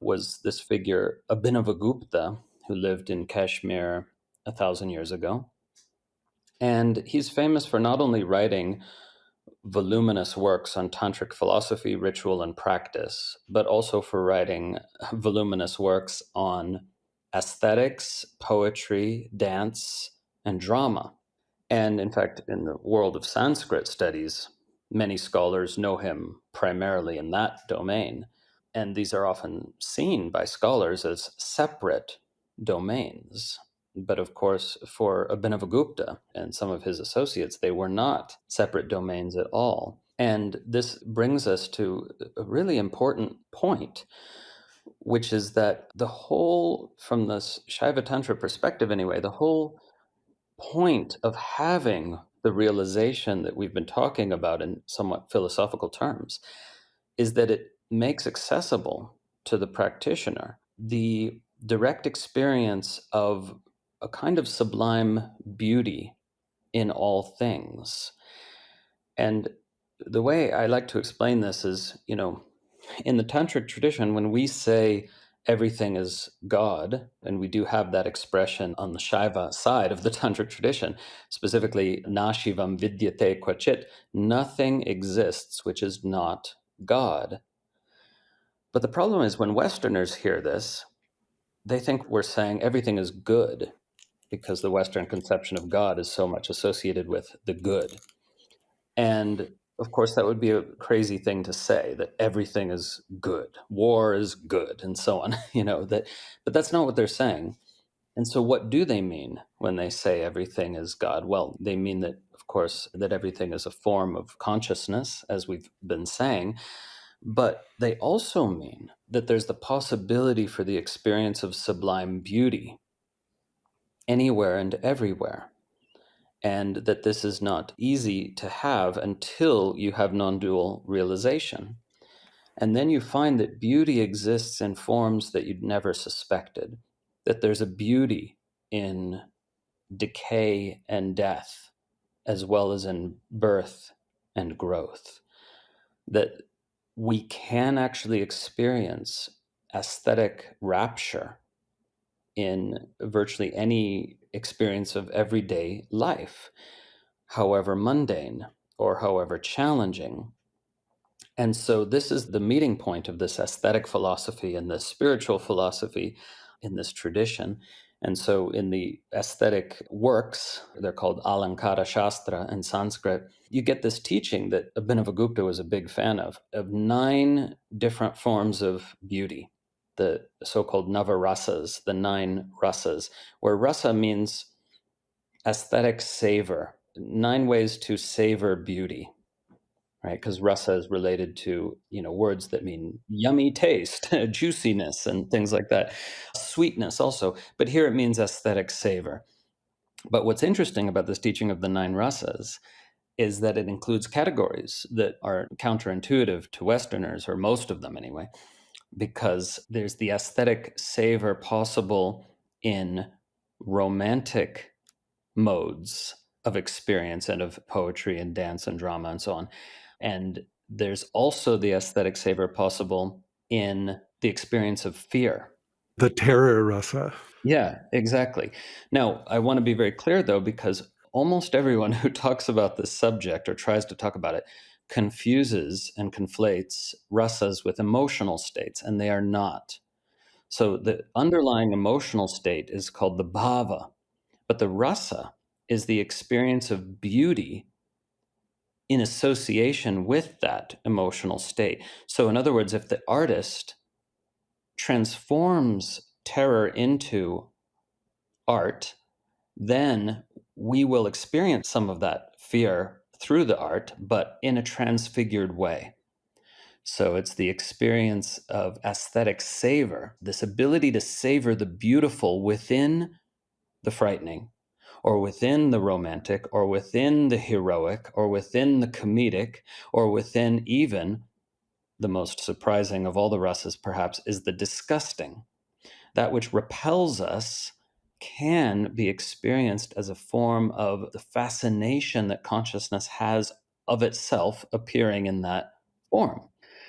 was this figure, Abhinavagupta, who lived in Kashmir 1,000 years ago. And he's famous for not only writing voluminous works on tantric philosophy, ritual, and practice, but also for writing voluminous works on aesthetics, poetry, dance, and drama. And in fact, in the world of Sanskrit studies, many scholars know him primarily in that domain. And these are often seen by scholars as separate domains. But of course, for Abhinavagupta and some of his associates, they were not separate domains at all. And this brings us to a really important point, which is that the whole, from the Shaiva Tantra perspective anyway, the whole point of having the realization that we've been talking about in somewhat philosophical terms is that it makes accessible to the practitioner the direct experience of a kind of sublime beauty in all things. And the way I like to explain this is, in the Tantric tradition, when we say everything is God, and we do have that expression on the Shaiva side of the Tantric tradition, specifically, na shivam vidyate kvachit, nothing exists which is not God. But the problem is when Westerners hear this, they think we're saying everything is good because the Western conception of God is so much associated with the good. And of course, that would be a crazy thing to say, that everything is good, war is good, and so on, but that's not what they're saying. And so what do they mean when they say everything is God? Well, they mean that, of course, that everything is a form of consciousness, as we've been saying, but they also mean that there's the possibility for the experience of sublime beauty anywhere and everywhere, and that this is not easy to have until you have non-dual realization. And then you find that beauty exists in forms that you'd never suspected, that there's a beauty in decay and death, as well as in birth and growth, that we can actually experience aesthetic rapture in virtually any experience of everyday life, however mundane or however challenging. And so this is the meeting point of this aesthetic philosophy and the spiritual philosophy in this tradition. And so in the aesthetic works, they're called Alankara Shastra in Sanskrit, you get this teaching that Abhinavagupta was a big fan of 9 different forms of beauty, the so-called Navarasas, the 9 rasas, where rasa means aesthetic savor, 9 ways to savor beauty, right? Because rasa is related to, words that mean yummy taste, juiciness, and things like that. Sweetness also, but here it means aesthetic savor. But what's interesting about this teaching of the 9 rasas is that it includes categories that are counterintuitive to Westerners, or most of them anyway, because there's the aesthetic savor possible in romantic modes of experience and of poetry and dance and drama and so on. And there's also the aesthetic savor possible in the experience of fear. The terror rasa. Yeah, exactly. Now, I want to be very clear, though, because almost everyone who talks about this subject or tries to talk about it confuses and conflates rasas with emotional states, and they are not. So the underlying emotional state is called the bhava, but the rasa is the experience of beauty in association with that emotional state. So, in other words, if the artist transforms terror into art, then we will experience some of that fear through the art, but in a transfigured way. So it's the experience of aesthetic savor, this ability to savor the beautiful within the frightening, or within the romantic, or within the heroic, or within the comedic, or within even the most surprising of all the rasas, perhaps, is the disgusting. That which repels us can be experienced as a form of the fascination that consciousness has of itself appearing in that form.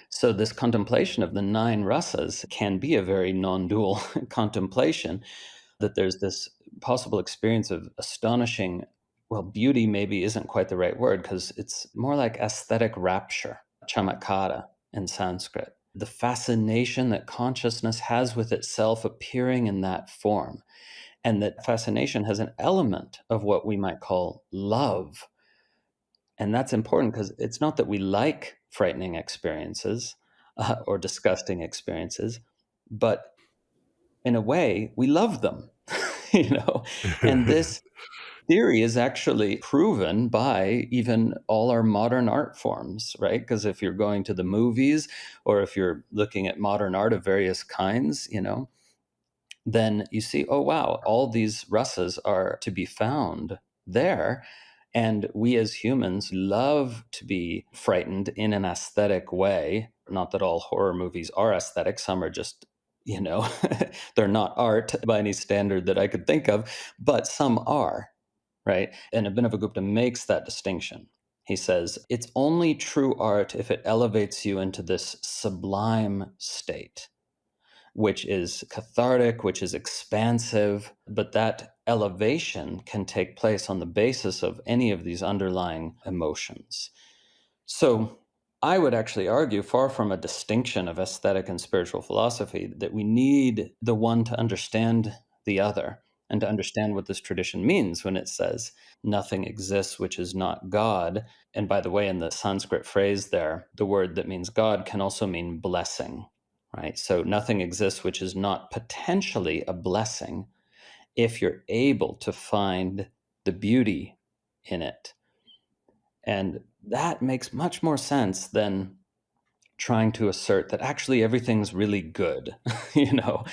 So this contemplation of the 9 rasas can be a very non-dual contemplation, that there's this possible experience of astonishing well, beauty maybe isn't quite the right word, because it's more like aesthetic rapture, chamatkara in Sanskrit. The fascination that consciousness has with itself appearing in that form. And that fascination has an element of what we might call love. And that's important because it's not that we like frightening experiences or disgusting experiences, but in a way, we love them, you know? And this theory is actually proven by even all our modern art forms, right? Because if you're going to the movies or if you're looking at modern art of various kinds, then you see, oh, wow, all these rasas are to be found there. And we as humans love to be frightened in an aesthetic way. Not that all horror movies are aesthetic, some are just, they're not art by any standard that I could think of, but some are, right? And Abhinavagupta makes that distinction. He says, it's only true art if it elevates you into this sublime state, which is cathartic, which is expansive, but that elevation can take place on the basis of any of these underlying emotions. So I would actually argue, far from a distinction of aesthetic and spiritual philosophy, that we need the one to understand the other and to understand what this tradition means when it says nothing exists which is not God. And by the way, in the Sanskrit phrase there, the word that means God can also mean blessing, right? So nothing exists which is not potentially a blessing if you're able to find the beauty in it. And that makes much more sense than trying to assert that actually everything's really good, you know?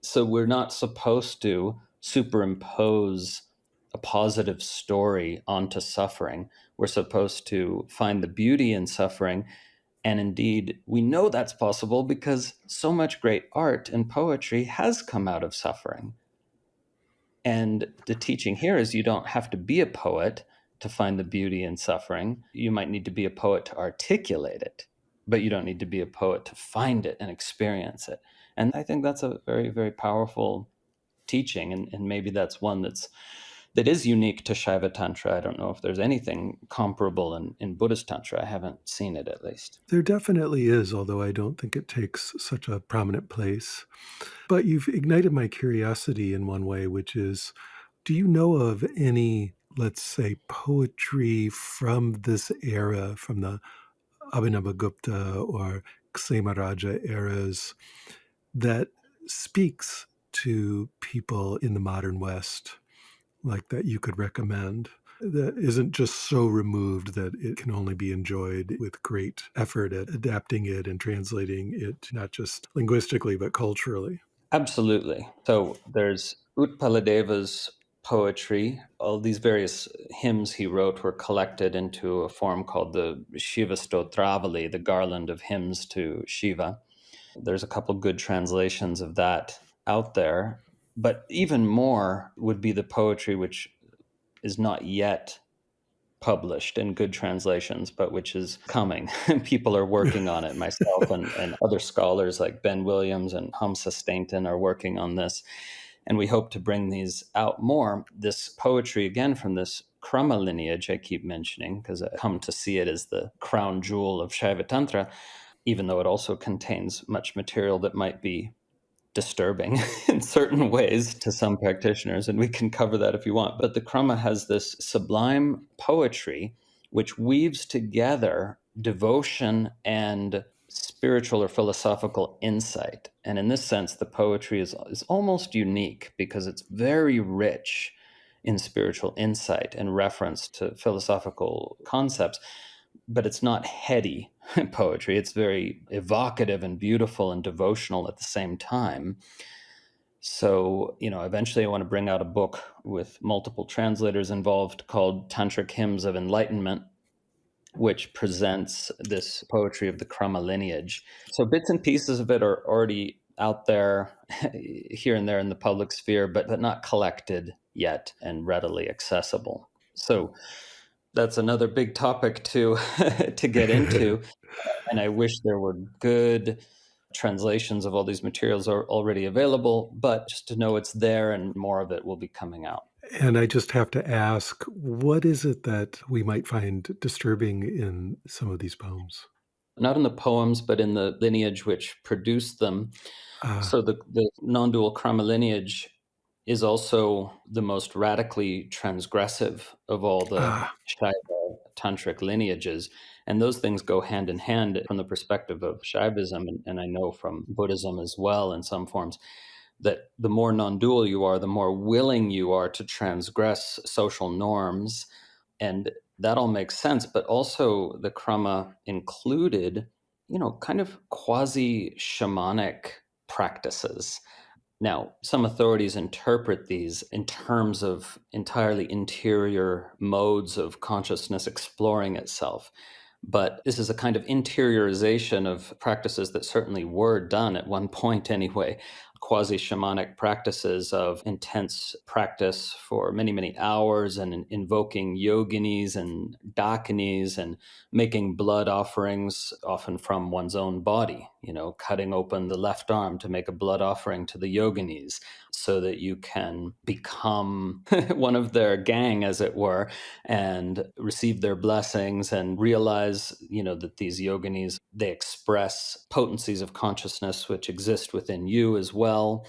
So we're not supposed to superimpose a positive story onto suffering. We're supposed to find the beauty in suffering. And indeed, we know that's possible because so much great art and poetry has come out of suffering. And the teaching here is you don't have to be a poet to find the beauty in suffering. You might need to be a poet to articulate it, but you don't need to be a poet to find it and experience it. And I think that's a very, very powerful teaching. And maybe that's one that is unique to Shaiva Tantra. I don't know if there's anything comparable in Buddhist Tantra. I haven't seen it, at least. There definitely is, although I don't think it takes such a prominent place. But you've ignited my curiosity in one way, which is, do you know of any, let's say, poetry from this era, from the Abhinavagupta or Ksema eras, that speaks to people in the modern West, like that you could recommend, that isn't just so removed that it can only be enjoyed with great effort at adapting it and translating it, not just linguistically, but culturally? Absolutely. So there's Utpaladeva's poetry. All these various hymns he wrote were collected into a form called the Shiva Stotravali, the garland of hymns to Shiva. There's a couple good translations of that out there. But even more would be the poetry which is not yet published in good translations, but which is coming. People are working on it. Myself and other scholars like Ben Williams and Hamsa Stainton are working on this. And we hope to bring these out more. This poetry, again, from this Krama lineage I keep mentioning, because I come to see it as the crown jewel of Shaiva Tantra, even though it also contains much material that might be disturbing in certain ways to some practitioners, and we can cover that if you want. But the Krama has this sublime poetry which weaves together devotion and spiritual or philosophical insight. And in this sense, the poetry is almost unique because it's very rich in spiritual insight and reference to philosophical concepts, but it's not heady poetry. It's very evocative and beautiful and devotional at the same time. So, eventually I want to bring out a book with multiple translators involved called Tantric Hymns of Enlightenment, which presents this poetry of the Krama lineage. So bits and pieces of it are already out there here and there in the public sphere, but not collected yet and readily accessible. So that's another big topic to to get into. And I wish there were good translations of all these materials are already available, but just to know it's there and more of it will be coming out. And I just have to ask, what is it that we might find disturbing in some of these poems? Not in the poems, but in the lineage which produced them. Ah, So the non-dual Krama lineage is also the most radically transgressive of all the ah, Shaiva tantric lineages. And those things go hand in hand from the perspective of Shaivism, and I know from Buddhism as well in some forms, that the more non-dual you are, the more willing you are to transgress social norms. And that all makes sense. But also the Krama included, kind of quasi shamanic practices. Now, some authorities interpret these in terms of entirely interior modes of consciousness exploring itself. But this is a kind of interiorization of practices that certainly were done at one point anyway, quasi shamanic practices of intense practice for many, many hours and invoking yoginis and dakinis and making blood offerings, often from one's own body, cutting open the left arm to make a blood offering to the yoginis so that you can become one of their gang, as it were, and receive their blessings and realize, that these yoginis, they express potencies of consciousness which exist within you as well.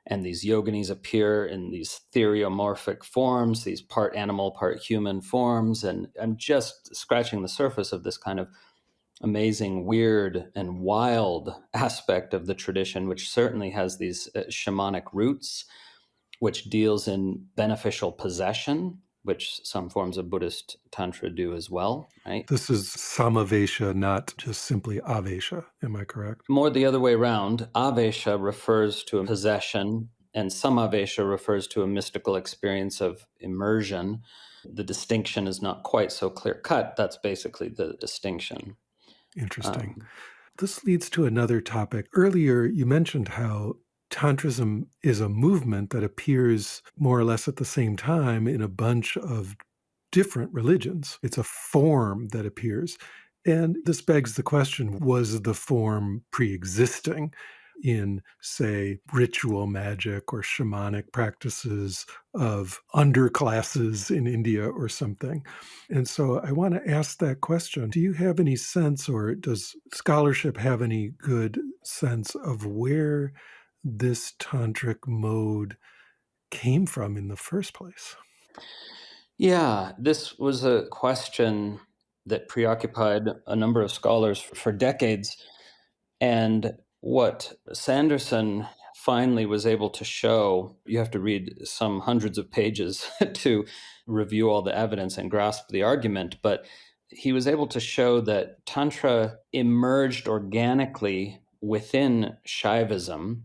And these yoginis appear in these theriomorphic forms, these part animal, part human forms. And I'm just scratching the surface of this kind of amazing, weird, and wild aspect of the tradition, which certainly has these shamanic roots, which deals in beneficial possession, which some forms of Buddhist Tantra do as well, right? this is samavesha, not just simply avesha. Am I correct? More the other way around, Avesha refers to a possession, and Samavesha refers to a mystical experience of immersion. The distinction is not quite so clear cut. That's basically the distinction. Interesting. Um, This leads to another topic. Earlier, you mentioned how Tantrism is a movement that appears more or less at the same time in a bunch of different religions. It's a form that appears. And this begs the question, was the form pre existing in, say, ritual magic or shamanic practices of underclasses in India or something? And so I want to ask that question. Do you have any sense, or does scholarship have any good sense of where this tantric mode came from in the first place? yeah, this was a question that preoccupied a number of scholars for decades. And what Sanderson finally was able to show, you have to read some hundreds of pages to review all the evidence and grasp the argument, but he was able to show that Tantra emerged organically within Shaivism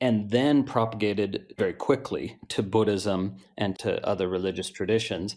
and then propagated very quickly to Buddhism and to other religious traditions,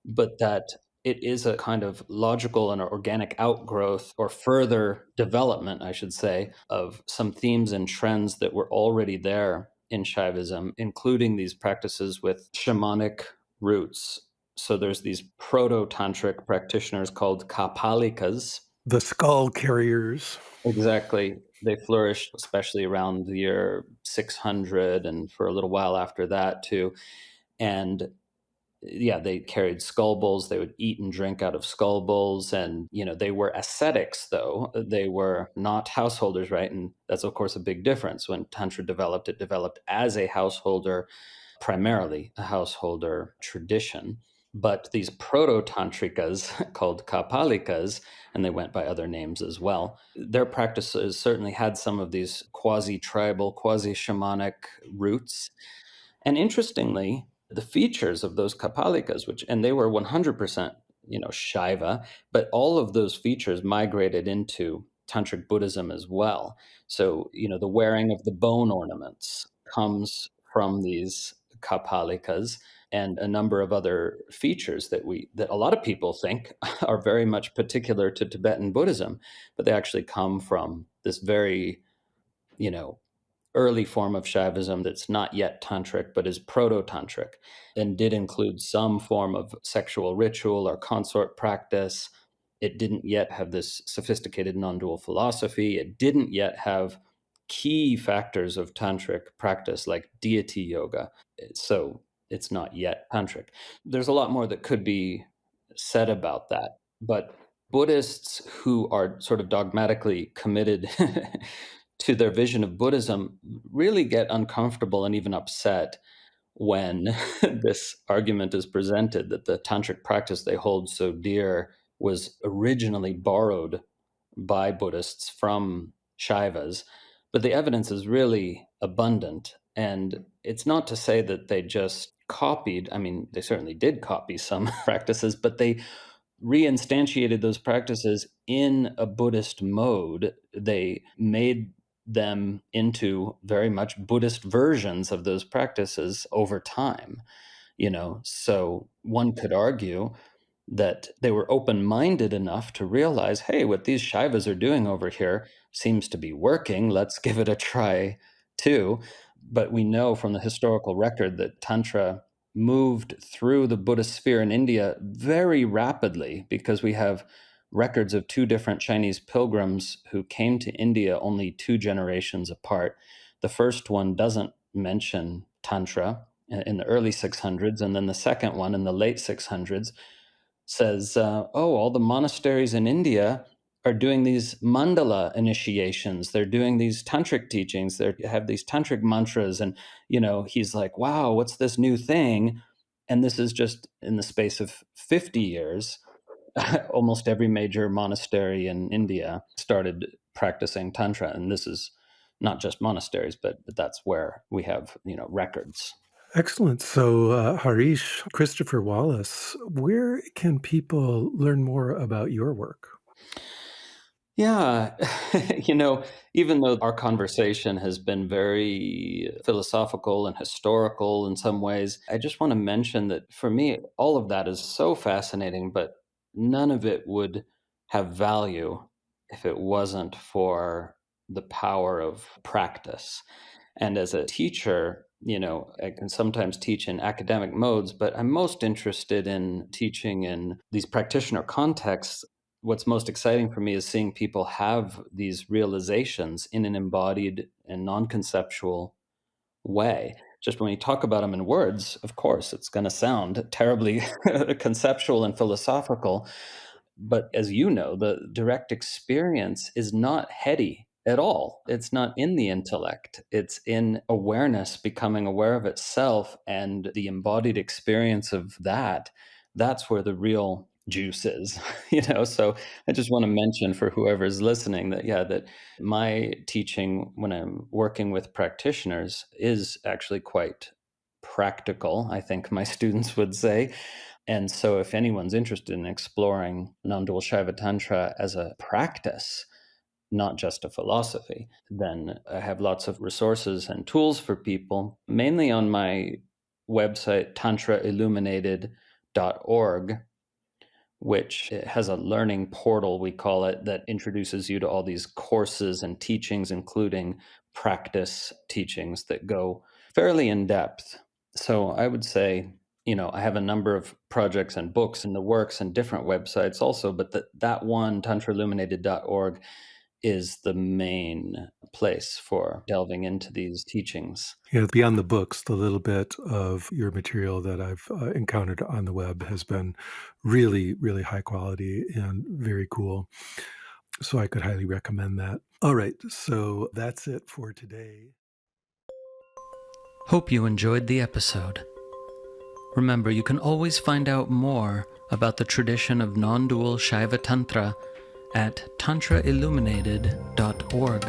but that it is a kind of logical and organic outgrowth or further development, I should say, of some themes and trends that were already there in Shaivism, including these practices with shamanic roots. So there's these proto-tantric practitioners called kapalikas. The skull carriers. Exactly. They flourished, especially around the year 600 and for a little while after that, too. And yeah, they carried skull bowls. They would eat and drink out of skull bowls. And, they were ascetics, though. They were not householders, right? And that's, of course, a big difference. When Tantra developed, it developed as a householder, primarily a householder tradition. But these proto tantrikas called kapalikas, and they went by other names as well, their practices certainly had some of these quasi tribal, quasi shamanic roots. And interestingly, the features of those kapalikas, and they were 100%, Shaiva, but all of those features migrated into Tantric Buddhism as well. So, the wearing of the bone ornaments comes from these kapalikas, and a number of other features that a lot of people think are very much particular to Tibetan Buddhism, but they actually come from this very, you know, early form of Shaivism that's not yet tantric, but is proto tantric, and did include some form of sexual ritual or consort practice. It didn't yet have this sophisticated non dual philosophy. It didn't yet have key factors of tantric practice like deity yoga. So, it's not yet Tantric. There's a lot more that could be said about that, but Buddhists who are sort of dogmatically committed to their vision of Buddhism really get uncomfortable and even upset when this argument is presented that the tantric practice they hold so dear was originally borrowed by Buddhists from Shaivas, but the evidence is really abundant. And it's not to say that they just copied, I mean, they certainly did copy some practices, but they reinstantiated those practices in a Buddhist mode. They made them into very much Buddhist versions of those practices over time, so one could argue that they were open-minded enough to realize, hey, what these Shaivas are doing over here seems to be working. Let's give it a try too. But we know from the historical record that Tantra moved through the Buddhist sphere in India very rapidly, because we have records of two different Chinese pilgrims who came to India only 2 generations apart. The first one doesn't mention Tantra in the early 600s, and then the second one in the late 600s says, all the monasteries in India are doing these mandala initiations. They're doing these tantric teachings. They have these tantric mantras. And, he's like, wow, what's this new thing? And this is just in the space of 50 years. Almost every major monastery in India started practicing Tantra. And this is not just monasteries, but that's where we have, records. Excellent. So, Harish, Christopher Wallace, where can people learn more about your work? Yeah, even though our conversation has been very philosophical and historical in some ways, I just want to mention that for me, all of that is so fascinating, but none of it would have value if it wasn't for the power of practice. And as a teacher, I can sometimes teach in academic modes, but I'm most interested in teaching in these practitioner contexts. What's most exciting for me is seeing people have these realizations in an embodied and non-conceptual way. Just when you talk about them in words, of course, it's going to sound terribly conceptual and philosophical. But as you know, the direct experience is not heady at all. It's not in the intellect. It's in awareness, becoming aware of itself, and the embodied experience of that. That's where the real juice is, So I just want to mention for whoever's listening that my teaching when I'm working with practitioners is actually quite practical, I think my students would say. And so if anyone's interested in exploring Nondual Shaiva Tantra as a practice, not just a philosophy, then I have lots of resources and tools for people, mainly on my website, tantrailluminated.org, which has a learning portal, we call it, that introduces you to all these courses and teachings, including practice teachings that go fairly in depth. So I would say, I have a number of projects and books in the works and different websites also, but that one, tantrailluminated.org, is the main place for delving into these teachings. Yeah, beyond the books, the little bit of your material that I've encountered on the web has been really, really high quality and very cool. So I could highly recommend that. All right, so that's it for today. Hope you enjoyed the episode. Remember, you can always find out more about the tradition of non-dual Shaiva Tantra at tantrailluminated.org,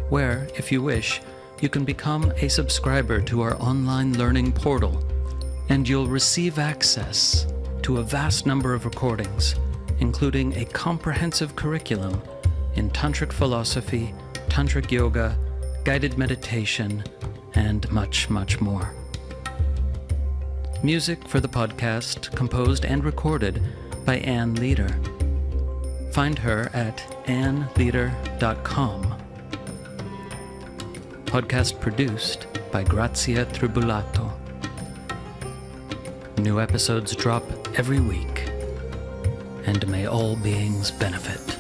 where, if you wish, you can become a subscriber to our online learning portal, and you'll receive access to a vast number of recordings, including a comprehensive curriculum in tantric philosophy, tantric yoga, guided meditation, and much, much more. Music for the podcast composed and recorded by Ann Leader. Find her at annleader.com. Podcast produced by Grazia Tribulato. New episodes drop every week, and may all beings benefit.